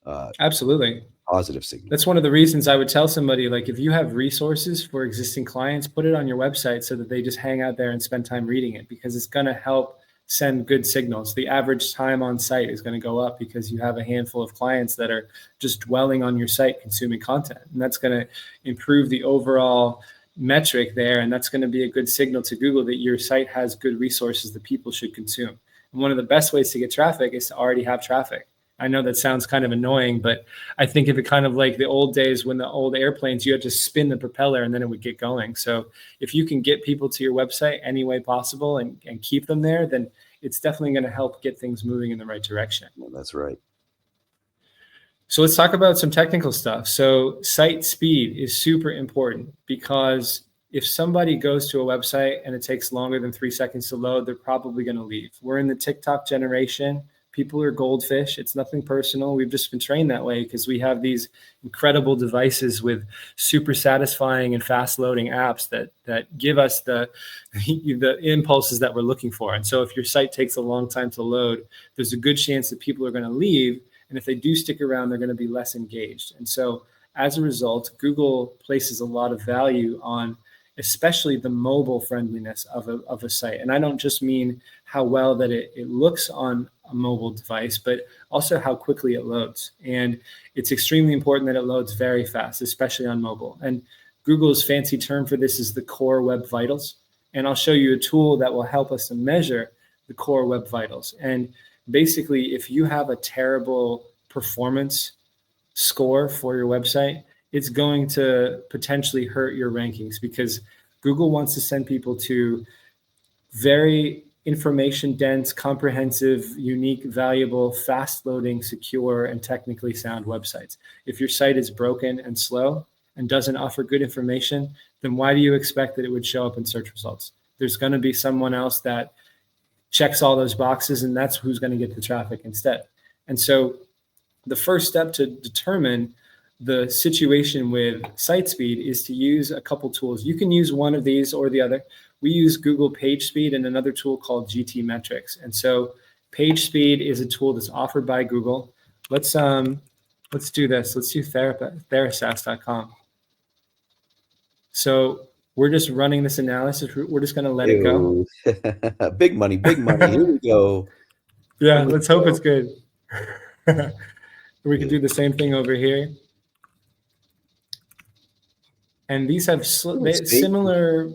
uh, Absolutely. positive That's signals. one of the reasons I would tell somebody, like, if you have resources for existing clients, put it on your website so that they just hang out there and spend time reading it, because it's going to help send good signals. The average time on site is going to go up because you have a handful of clients that are just dwelling on your site consuming content, and that's going to improve the overall metric there, and that's going to be a good signal to Google that your site has good resources that people should consume. And one of the best ways to get traffic is to already have traffic. I know that sounds kind of annoying, but I think of it kind of like the old days when the old airplanes, you had to spin the propeller and then it would get going. So if you can get people to your website any way possible and keep them there, then it's definitely going to help get things moving in the right direction. Well, that's right. So let's talk about some technical stuff. So site speed is super important, because if somebody goes to a website and it takes longer than 3 seconds to load, they're probably going to leave. We're in the TikTok generation. People are goldfish. It's nothing personal. We've just been trained that way because we have these incredible devices with super satisfying and fast loading apps that give us the impulses that we're looking for. And so if your site takes a long time to load, there's a good chance that people are going to leave, and if they do stick around, they're going to be less engaged. And so as a result, Google places a lot of value on especially the mobile friendliness of a site. And I don't just mean how well that it looks on a mobile device, but also how quickly it loads. And it's extremely important that it loads very fast, especially on mobile. And Google's fancy term for this is the core web vitals. And I'll show you a tool that will help us to measure the core web vitals. And basically, if you have a terrible performance score for your website, it's going to potentially hurt your rankings, because Google wants to send people to very information dense, comprehensive, unique, valuable, fast loading, secure, and technically sound websites. If your site is broken and slow and doesn't offer good information, then why do you expect that it would show up in search results? There's going to be someone else that checks all those boxes, and that's who's going to get the traffic instead. And so the first step to determine the situation with site speed is to use a couple tools. You can use one of these or the other. We use Google Page Speed and another tool called GT Metrics. And so Page Speed is a tool that's offered by Google. Let's do this. Let's do Therasas.com. So we're just running this analysis. We're just going to let it go. Ew. Big money, big money. Here we go. Yeah, Here we let's hope go. it's good. We can Yeah. do the same thing over here. And these have Oh, see? similar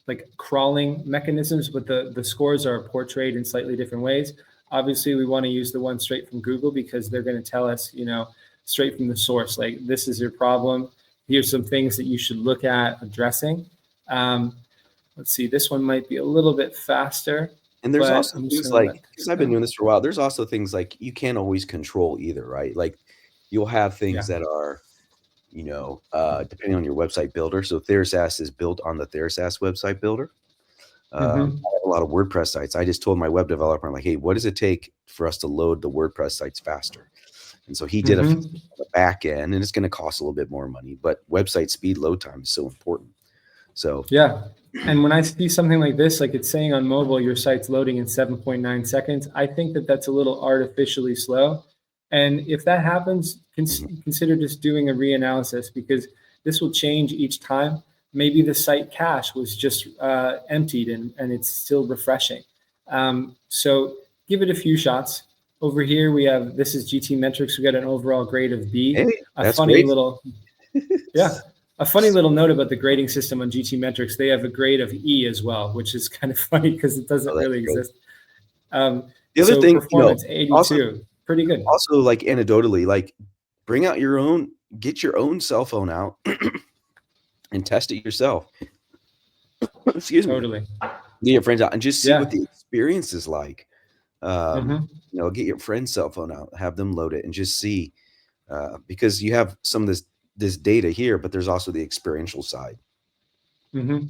like crawling mechanisms, but the scores are portrayed in slightly different ways. Obviously, we want to use the one straight from Google because they're going to tell us, straight from the source, like, this is your problem. Here's some things that you should look at addressing. Um, let's see, this one might be a little bit faster, And there's but also I'm just things going to let like, because this I've been go. doing this for a while, there's also things like you can't always control either, right? Like you'll have Yeah. things that are, depending on your website builder. So Therasas is built on the Therasas website builder. Mm-hmm. I have a lot of WordPress sites. I just told my web developer, I'm like, hey, what does it take for us to load the WordPress sites faster? And so he did a few Mm-hmm. on the back end, and it's going to cost a little bit more money, but website speed load time is so important. So Yeah. And when I see something like this, like it's saying on mobile, your site's loading in 7.9 seconds, I think that that's a little artificially slow. And if that happens, mhm. consider just doing a reanalysis, because this will change each time. Maybe the site cache was just emptied and it's still refreshing. So give it a few shots. Over here, this is GT Metrics. We got an overall grade of B. Hey, A that's funny great. little yeah. A funny little note about the grading system on GT Metrics, they have a grade of E as well, which is kind of funny because it doesn't Oh, that's really great. exist. Um, The other So thing, performance also 82, pretty good. also, like, anecdotally, like, bring out your own get your own cell phone out and test it yourself. Excuse me. Totally. Get your friends out and just see Yeah. what the experience is like. Hmm. Get your friend's cell phone out, have them load it, and just see, because you have some of this data here, but there's also the experiential side. Hmm.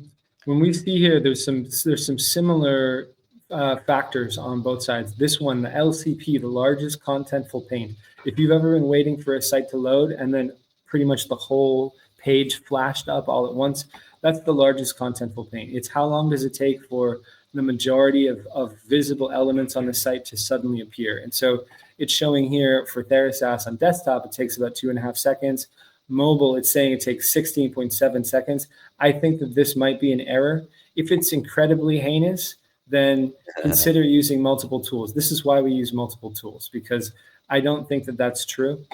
When we see here, there's some similar factors on both sides. This one, the LCP, the largest contentful paint. If you've ever been waiting for a site to load and then pretty much the whole page flashed up all at once, that's the largest contentful paint. It's how long does it take for the majority of visible elements on the site to suddenly appear. And so it's showing here for Therasas on desktop, it takes about 2.5 seconds. Mobile, it's saying it takes 16.7 seconds. I think that this might be an error. If it's incredibly heinous, then consider using multiple tools. This is why we use multiple tools, because I don't think that that's true.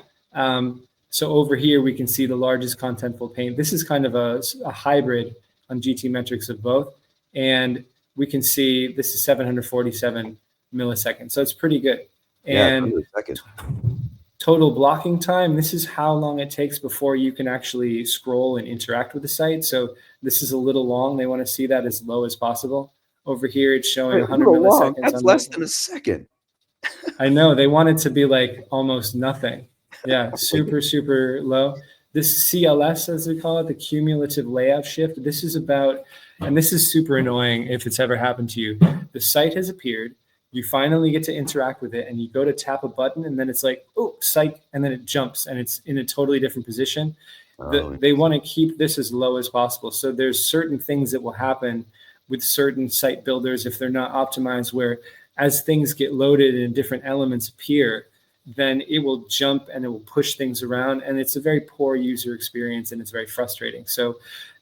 So over here, we can see the largest contentful paint. This is kind of a hybrid on GT metrics of both. And we can see this is 747 milliseconds. So it's pretty good. Yeah, And under a second. total blocking time, this is how long it takes before you can actually scroll and interact with the site. So this is a little long. They want to see that as low as possible. Over here, it's showing Wait, a 100 little long. milliseconds That's on less mobile. than a second. I know they want it to be like almost nothing. Yeah, Like, super, super low. This CLS, as they call it, the cumulative layout shift, this is about, and this is super annoying if it's ever happened to you. The site has appeared, you finally get to interact with it, and you go to tap a button, and then it's like, oh, psych, and then it jumps, and it's in a totally different position. oh, They want to keep this as low as possible. So there's certain things that will happen with certain site builders if they're not optimized, where as things get loaded and different elements appear, then it will jump and it will push things around, and it's a very poor user experience and it's very frustrating. So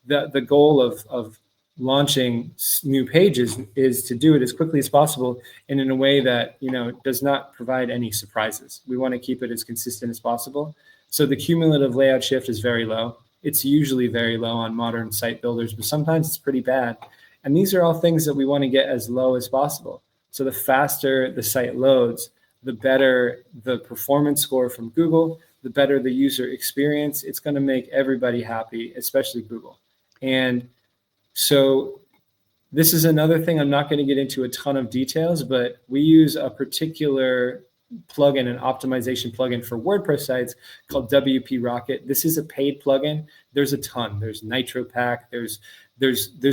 the goal of launching new pages is to do it as quickly as possible and in a way that does not provide any surprises. We want to keep it as consistent as possible. So the cumulative layout shift is very low. It's usually very low on modern site builders, but sometimes it's pretty bad. And these are all things that we want to get as low as possible. So the faster the site loads, the better the performance score from Google, the better the user experience. It's going to make everybody happy, especially Google. And so this is another thing. I'm not going to get into a ton of details, but we use a particular plugin, an optimization plugin for WordPress sites called WP Rocket. This is a paid plugin. There's a ton. There's NitroPack. There's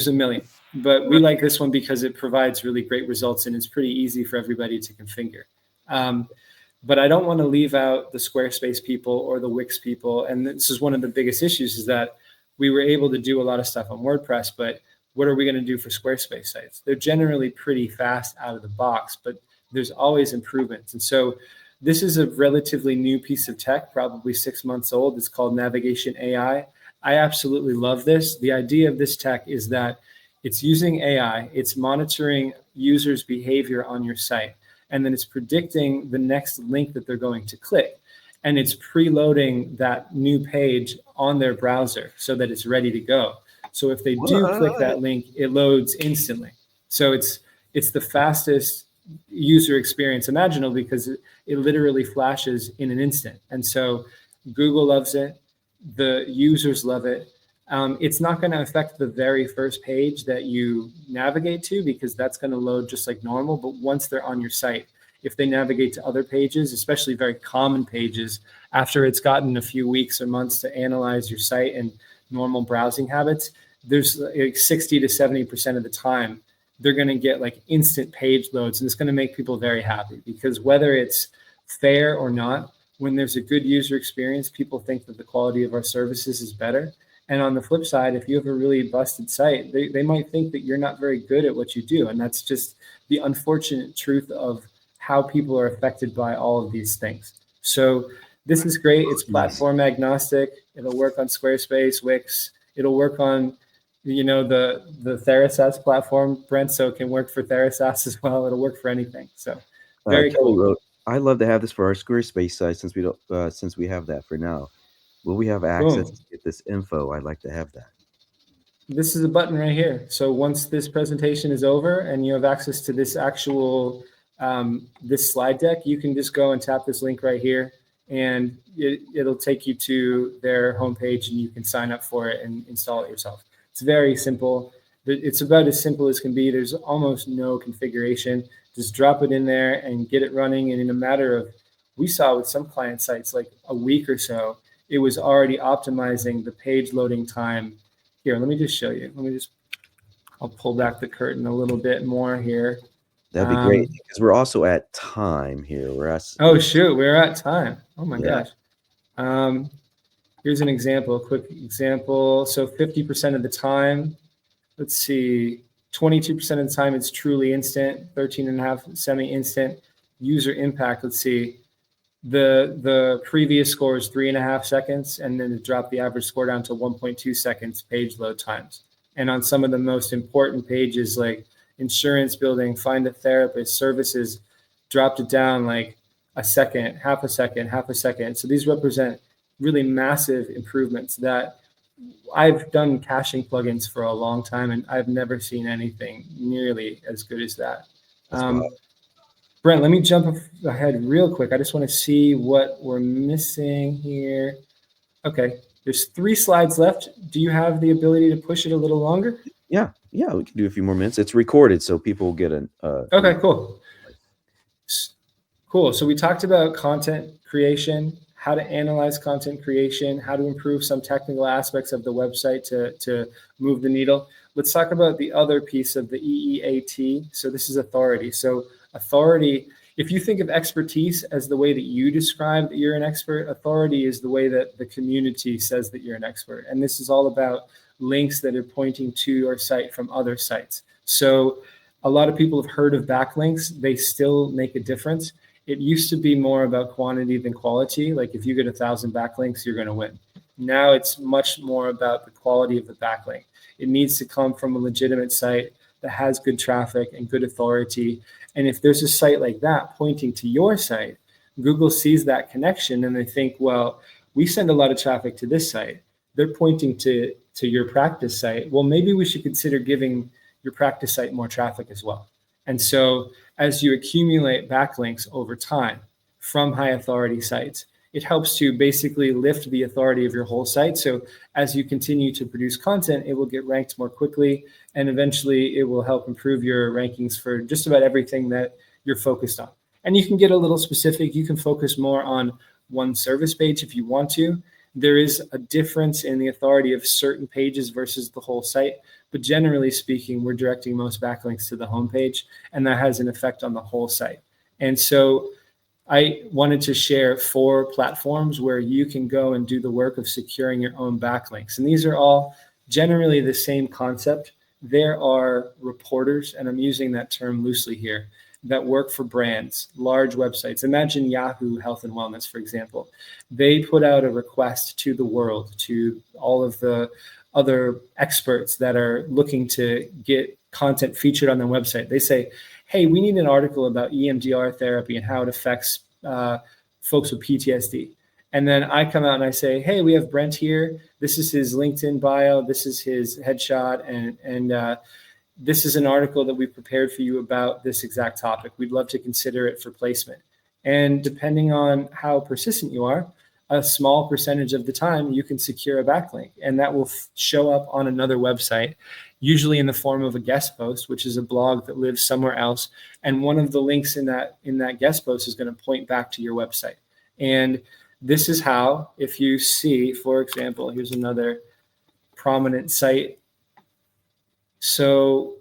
a million. But we like this one because it provides really great results and it's pretty easy for everybody to configure. But I don't want to leave out the Squarespace people or the Wix people. And this is one of the biggest issues, is that we were able to do a lot of stuff on WordPress, but what are we going to do for Squarespace sites? They're generally pretty fast out of the box, but there's always improvements. And so this is a relatively new piece of tech, probably 6 months old. It's called Navigation.AI. I absolutely love this. The idea of this tech is that it's using AI, it's monitoring users' behavior on your site, and then it's predicting the next link that they're going to click. And it's preloading that new page on their browser so that it's ready to go. So if they do click that link, it loads instantly. So it's the fastest user experience imaginable because it literally flashes in an instant. And so Google loves it. The users love it. It's not going to affect the very first page that you navigate to, because that's going to load just like normal. But once they're on your site, if they navigate to other pages, especially very common pages, after it's gotten a few weeks or months to analyze your site and normal browsing habits, there's like 60 to 70% of the time they're going to get like instant page loads, and it's going to make people very happy, because whether it's fair or not, when there's a good user experience, people think that the quality of our services is better. And on the flip side, if you have a really busted site, they might think that you're not very good at what you do. And that's just the unfortunate truth of how people are affected by all of these things. So this is great. It's platform agnostic. It'll work on Squarespace, Wix. It'll work on the Therasas platform, Brent, so it can work for Therasas as well. It'll work for anything. So very Kelly cool. wrote, "I'd love to have this for our Squarespace site since we don't since we have that for now. Will we have access Boom. to get this info? I'd like to have that." This is a button right here. So once this presentation is over and you have access to this actual this slide deck, you can just go and tap this link right here, and it'll take you to their homepage, and you can sign up for it and install it yourself. It's very simple. It's about as simple as can be. There's almost no configuration. Just drop it in there and get it running. And in a matter of, we saw with some client sites, like a week or so, it was already optimizing the page loading time. Here, let me just show you. I'll pull back the curtain a little bit more here. That'd be great, because we're also at time here. Oh, shoot, we're at time. Oh my gosh. Here's an example, a quick example. So 50% of the time, let's see, 22% of the time it's truly instant, 13.5 semi-instant. User impact, let's see, the previous score is 3.5 seconds, and then it dropped the average score down to 1.2 seconds page load times. And on some of the most important pages like insurance building, find a therapist, services, dropped it down like a second, half a second, half a second. So these represent really massive improvements that I've done caching plugins for a long time, and I've never seen anything nearly as good as that. Brent, let me jump ahead real quick. I just want to see what we're missing here. Okay, there's 3 slides left. Do you have the ability to push it a little longer? Yeah, we can do a few more minutes. It's recorded, so people will get an. Okay, cool. Cool. So we talked about content creation, how to analyze content creation, how to improve some technical aspects of the website to move the needle. Let's talk about the other piece of the EEAT. So this is authority. So authority, if you think of expertise as the way that you describe that you're an expert, authority is the way that the community says that you're an expert. And this is all about links that are pointing to your site from other sites. So a lot of people have heard of backlinks. They still make a difference. It used to be more about quantity than quality. Like if you get 1,000 backlinks, you're going to win. Now it's much more about the quality of the backlink. It needs to come from a legitimate site that has good traffic and good authority. And if there's a site like that pointing to your site, Google sees that connection and they think, well, we send a lot of traffic to this site. They're pointing to your practice site. Well, maybe we should consider giving your practice site more traffic as well. And so as you accumulate backlinks over time from high authority sites, it helps to basically lift the authority of your whole site. So as you continue to produce content, it will get ranked more quickly, and eventually it will help improve your rankings for just about everything that you're focused on. And you can get a little specific. You can focus more on one service page if you want to. There is a difference in the authority of certain pages versus the whole site. But generally speaking, we're directing most backlinks to the homepage, and that has an effect on the whole site. And so I wanted to share 4 platforms where you can go and do the work of securing your own backlinks. And these are all generally the same concept. There are reporters, and I'm using that term loosely here, that work for brands, large websites. Imagine Yahoo Health and Wellness, for example. They put out a request to the world, to all of the other experts that are looking to get content featured on their website. They say, hey, we need an article about EMDR therapy and how it affects folks with PTSD. And then I come out and I say, hey, we have Brent here. This is his LinkedIn bio. This is his headshot. And this is an article that we prepared for you about this exact topic. We'd love to consider it for placement. And depending on how persistent you are, a small percentage of the time you can secure a backlink, and that will show up on another website, usually in the form of a guest post, which is a blog that lives somewhere else. And one of the links in that guest post is going to point back to your website. And this is how, if you see, for example, here's another prominent site. So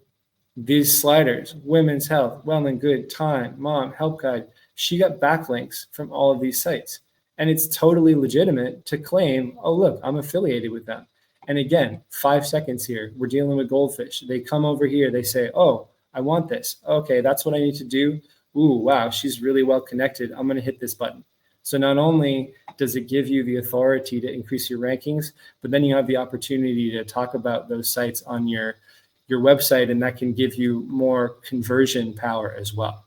these sliders, women's health, well and good, time, mom, help guide, she got backlinks from all of these sites. And it's totally legitimate to claim, oh, look, I'm affiliated with them. And again, 5 seconds here. We're dealing with goldfish. They come over here. They say, oh, I want this. Okay, that's what I need to do. Ooh, wow, she's really well connected. I'm going to hit this button. So not only does it give you the authority to increase your rankings, but then you have the opportunity to talk about those sites on your website, and that can give you more conversion power as well.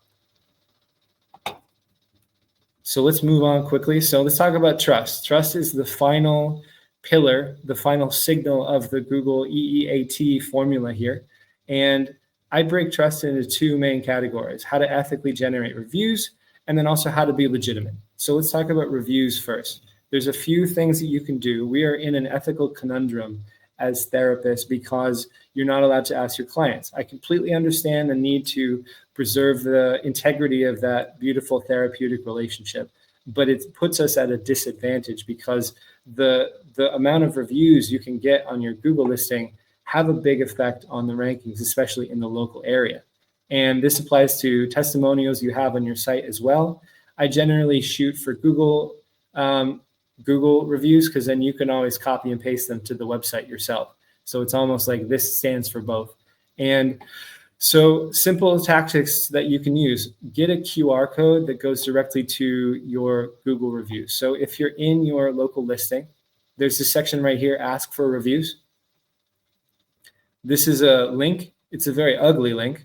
So let's move on quickly. So let's talk about trust. Trust is the final pillar, the final signal of the Google EEAT formula here. And I break trust into two main categories: how to ethically generate reviews, and then also how to be legitimate. So let's talk about reviews first. There's a few things that you can do. We are in an ethical conundrum as therapists because you're not allowed to ask your clients. I completely understand the need to preserve the integrity of that beautiful therapeutic relationship, but it puts us at a disadvantage because the amount of reviews you can get on your Google listing have a big effect on the rankings, especially in the local area. And this applies to testimonials you have on your site as well. I generally shoot for Google reviews because then you can always copy and paste them to the website yourself. So it's almost like this stands for both. And so simple tactics that you can use: get a QR code that goes directly to your Google reviews. So if you're in your local listing, there's this section right here, ask for reviews. This is a link. It's a very ugly link,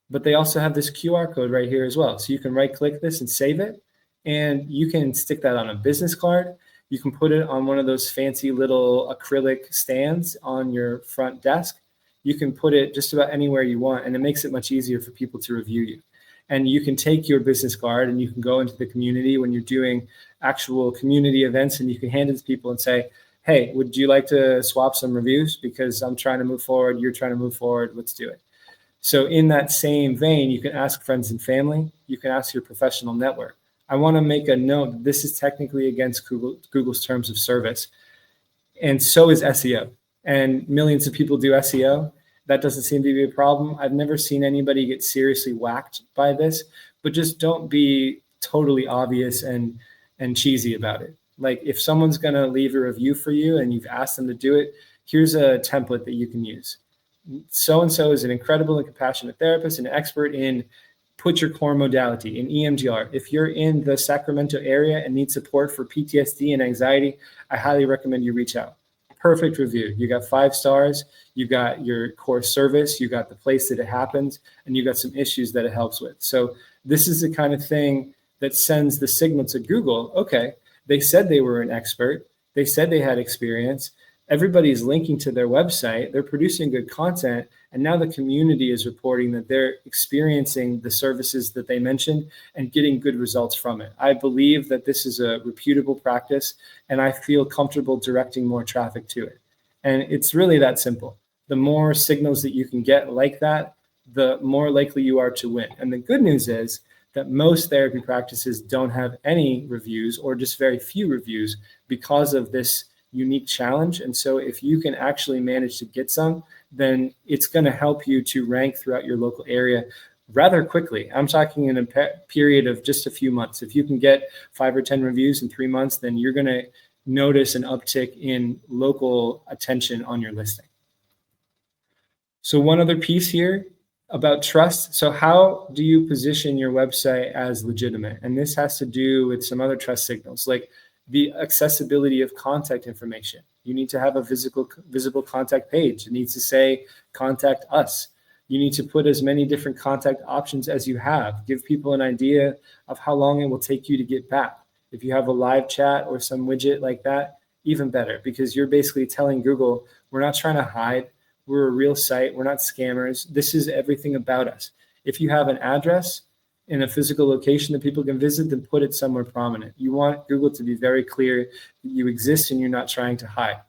but they also have this QR code right here as well. So you can right click this and save it. And you can stick that on a business card. You can put it on one of those fancy little acrylic stands on your front desk. You can put it just about anywhere you want, and it makes it much easier for people to review you. And you can take your business card and you can go into the community when you're doing actual community events, and you can hand it to people and say, hey, would you like to swap some reviews? Because I'm trying to move forward, you're trying to move forward, let's do it. So in that same vein, you can ask friends and family, you can ask your professional network. I want to make a note that this is technically against Google's terms of service, and so is SEO. And millions of people do SEO. That doesn't seem to be a problem. I've never seen anybody get seriously whacked by this, but just don't be totally obvious and cheesy about it. Like if someone's going to leave a review for you and you've asked them to do it, here's a template that you can use. So-and-so is an incredible and compassionate therapist, an expert in put your core modality in EMDR. If you're in the Sacramento area and need support for PTSD and anxiety, I highly recommend you reach out. Perfect review. You got 5 stars, you got your core service, you got the place that it happens, and you got some issues that it helps with. So this is the kind of thing that sends the signal to Google. Okay, they said they were an expert. They said they had experience. Everybody's linking to their website. They're producing good content. And now the community is reporting that they're experiencing the services that they mentioned and getting good results from it. I believe that this is a reputable practice, and I feel comfortable directing more traffic to it. And it's really that simple. The more signals that you can get like that, the more likely you are to win. And the good news is that most therapy practices don't have any reviews or just very few reviews because of this unique challenge. And so if you can actually manage to get some, then it's going to help you to rank throughout your local area rather quickly. I'm talking in a period of just a few months. If you can get 5 or 10 reviews in 3 months, then you're going to notice an uptick in local attention on your listing. So one other piece here about trust. So how do you position your website as legitimate? And this has to do with some other trust signals, like the accessibility of contact information. You need to have a visible contact page. It needs to say, contact us. You need to put as many different contact options as you have. Give people an idea of how long it will take you to get back. If you have a live chat or some widget like that, even better, because you're basically telling Google, we're not trying to hide. We're a real site. We're not scammers. This is everything about us. If you have an address in a physical location that people can visit, then put it somewhere prominent. You want Google to be very clear that you exist and you're not trying to hide.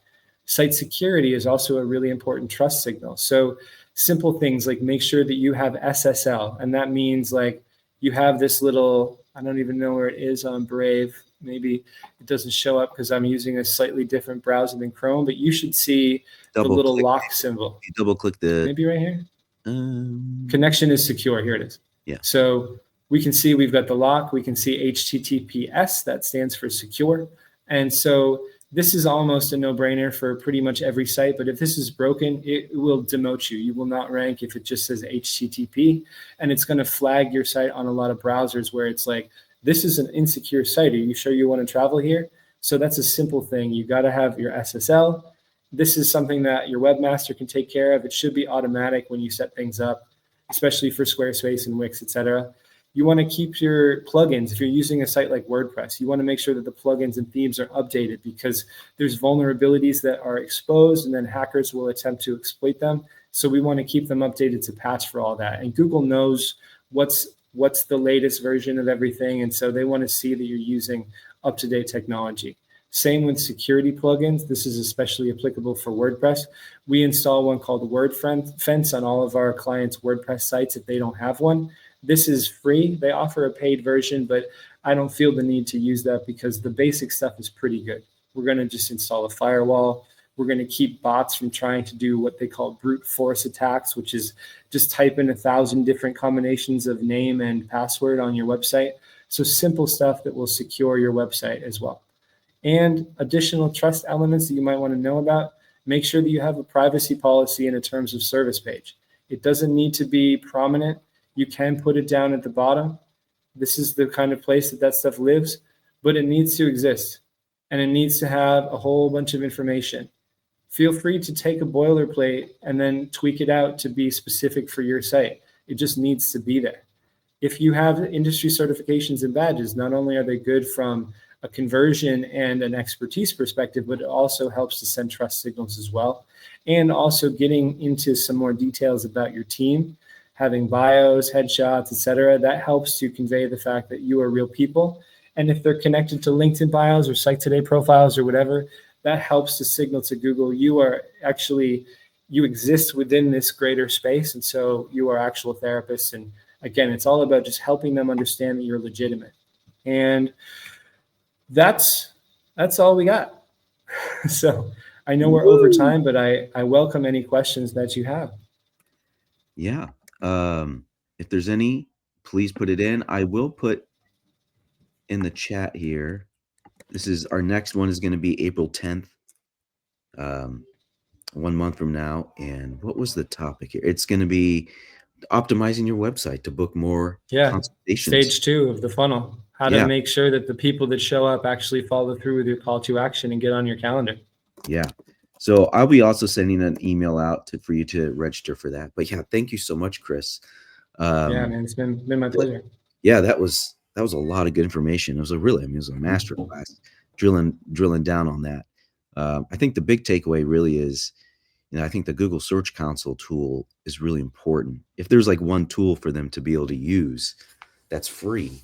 Site security is also a really important trust signal. So simple things like make sure that you have SSL. And that means like you have this little, I don't even know where it is on Brave. Maybe it doesn't show up because I'm using a slightly different browser than Chrome, but you should see the little lock symbol. You double click the maybe right here. Connection is secure. Here it is. Yeah. So we can see we've got the lock. We can see HTTPS. That stands for secure. And so this is almost a no-brainer for pretty much every site. But if this is broken, it will demote you. You will not rank if it just says HTTP. And it's going to flag your site on a lot of browsers where it's like, this is an insecure site. Are you sure you want to travel here? So that's a simple thing. You got to have your SSL. This is something that your webmaster can take care of. It should be automatic when you set things up, especially for Squarespace and Wix, etc. You want to keep your plugins. If you're using a site like WordPress, you want to make sure that the plugins and themes are updated because there's vulnerabilities that are exposed and then hackers will attempt to exploit them. So we want to keep them updated to patch for all that. And Google knows what's the latest version of everything. And so they want to see that you're using up-to-date technology. Same with security plugins. This is especially applicable for WordPress. We install one called WordFence on all of our clients' WordPress sites if they don't have one. This is free. They offer a paid version, but I don't feel the need to use that because the basic stuff is pretty good. We're going to just install a firewall. We're going to keep bots from trying to do what they call brute force attacks, which is just type in 1,000 different combinations of name and password on your website. So simple stuff that will secure your website as well. And additional trust elements that you might want to know about, make sure that you have a privacy policy and a terms of service page. It doesn't need to be prominent. You can put it down at the bottom. This is the kind of place that stuff lives, but it needs to exist. And it needs to have a whole bunch of information. Feel free to take a boilerplate and then tweak it out to be specific for your site. It just needs to be there. If you have industry certifications and badges, not only are they good from a conversion and an expertise perspective, but it also helps to send trust signals as well. And also getting into some more details about your team, having bios, headshots, etc. That helps to convey the fact that you are real people. And if they're connected to LinkedIn bios or Site Today profiles or whatever, that helps to signal to Google you exist within this greater space. And so you are actual therapists. And again, it's all about just helping them understand that you're legitimate. And that's all we got. So I know we're over time, but I welcome any questions that you have. Yeah. If there's any, please put it in. I will put in the chat here. This is our next one is going to be April 10th, 1 month from now. And what was the topic here? It's going to be optimizing your website to book more consultations. Stage 2 of the funnel. How to make sure that the people that show up actually follow through with your call to action and get on your calendar. Yeah. So I'll be also sending an email out for you to register for that. But yeah, thank you so much, Chris. Yeah, man, it's been my pleasure. Yeah, that was a lot of good information. It was a masterclass drilling down on that. I think the big takeaway really is, I think the Google Search Console tool is really important. If there's like one tool for them to be able to use that's free,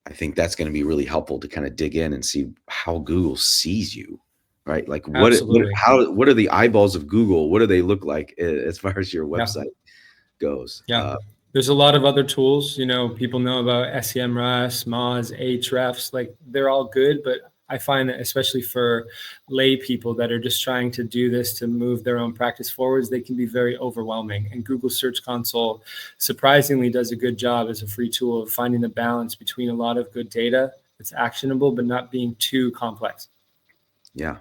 I think that's going to be really helpful to kind of dig in and see how Google sees you, right? Like what are the eyeballs of Google? What do they look like as far as your website goes? Yeah. There's a lot of other tools, people know about SEMrush, Moz, Ahrefs, like they're all good, but I find that especially for lay people that are just trying to do this to move their own practice forwards, they can be very overwhelming. And Google Search Console surprisingly does a good job as a free tool of finding the balance between a lot of good data that's actionable, but not being too complex. Yeah.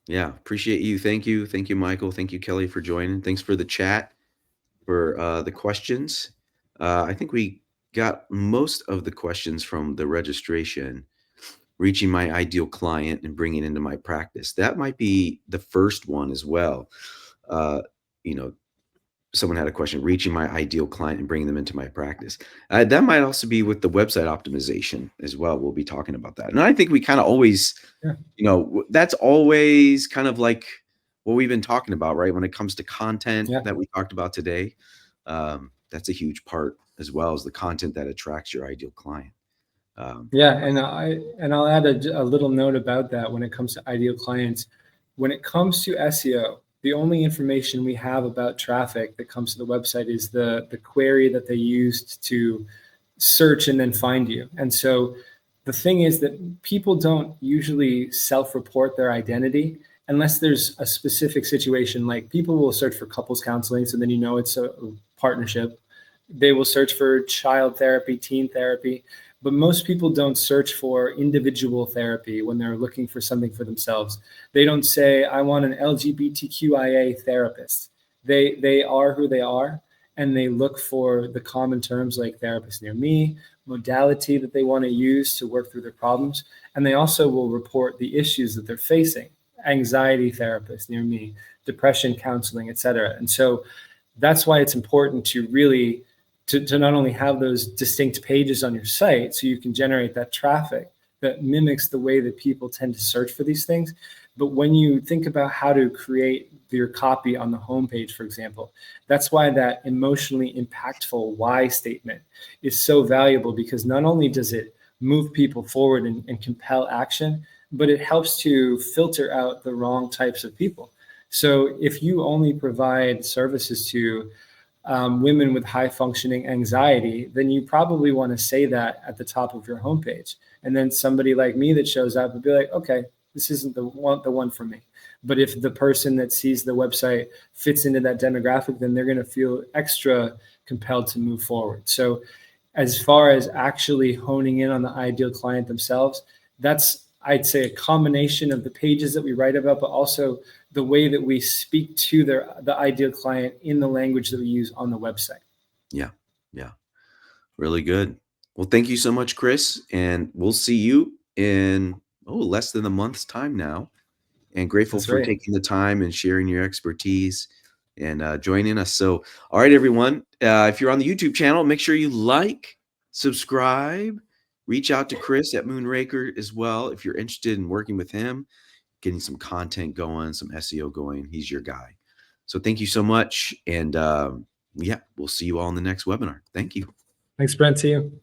Yeah. Appreciate you. Thank you. Thank you, Michael. Thank you, Kelly, for joining. Thanks for the chat, for the questions. I think we got most of the questions from the registration. Reaching my ideal client and bringing it into my practice. That might be the first one as well. Someone had a question, reaching my ideal client and bringing them into my practice. That might also be with the website optimization as well. We'll be talking about that. And I think we kind of always, that's always kind of like what we've been talking about, right? When it comes to content that we talked about today, that's a huge part as well as the content that attracts your ideal client. And I'll add a little note about that when it comes to ideal clients. When it comes to SEO, the only information we have about traffic that comes to the website is the query that they used to search and then find you. And so the thing is that people don't usually self-report their identity unless there's a specific situation. Like people will search for couples counseling, so then it's a partnership. They will search for child therapy, teen therapy. But most people don't search for individual therapy when they're looking for something for themselves. They don't say, I want an LGBTQIA therapist. They are who they are, and they look for the common terms like therapist near me, modality that they want to use to work through their problems. And they also will report the issues that they're facing, anxiety therapist near me, depression counseling, et cetera. And so that's why it's important to really to not only have those distinct pages on your site so you can generate that traffic that mimics the way that people tend to search for these things, but when you think about how to create your copy on the homepage, for example. That's why that emotionally impactful why statement is so valuable, because not only does it move people forward and compel action, but it helps to filter out the wrong types of people. So if you only provide services to women with high functioning anxiety, then you probably want to say that at the top of your homepage. And then somebody like me that shows up would be like, okay, this isn't the one for me. But if the person that sees the website fits into that demographic, then they're going to feel extra compelled to move forward. So as far as actually honing in on the ideal client themselves, that's, I'd say, a combination of the pages that we write about, but also the way that we speak to the ideal client in the language that we use on the website. Yeah. Yeah. Really good. Well, thank you so much, Chris. And we'll see you in less than a month's time now. And grateful That's for right. taking the time and sharing your expertise and joining us. So, all right, everyone, if you're on the YouTube channel, make sure you like, subscribe, reach out to Chris at Moonraker as well if you're interested in working with him, getting some content going, some SEO going. He's your guy. So, thank you so much. And yeah, we'll see you all in the next webinar. Thank you. Thanks, Brent. See you.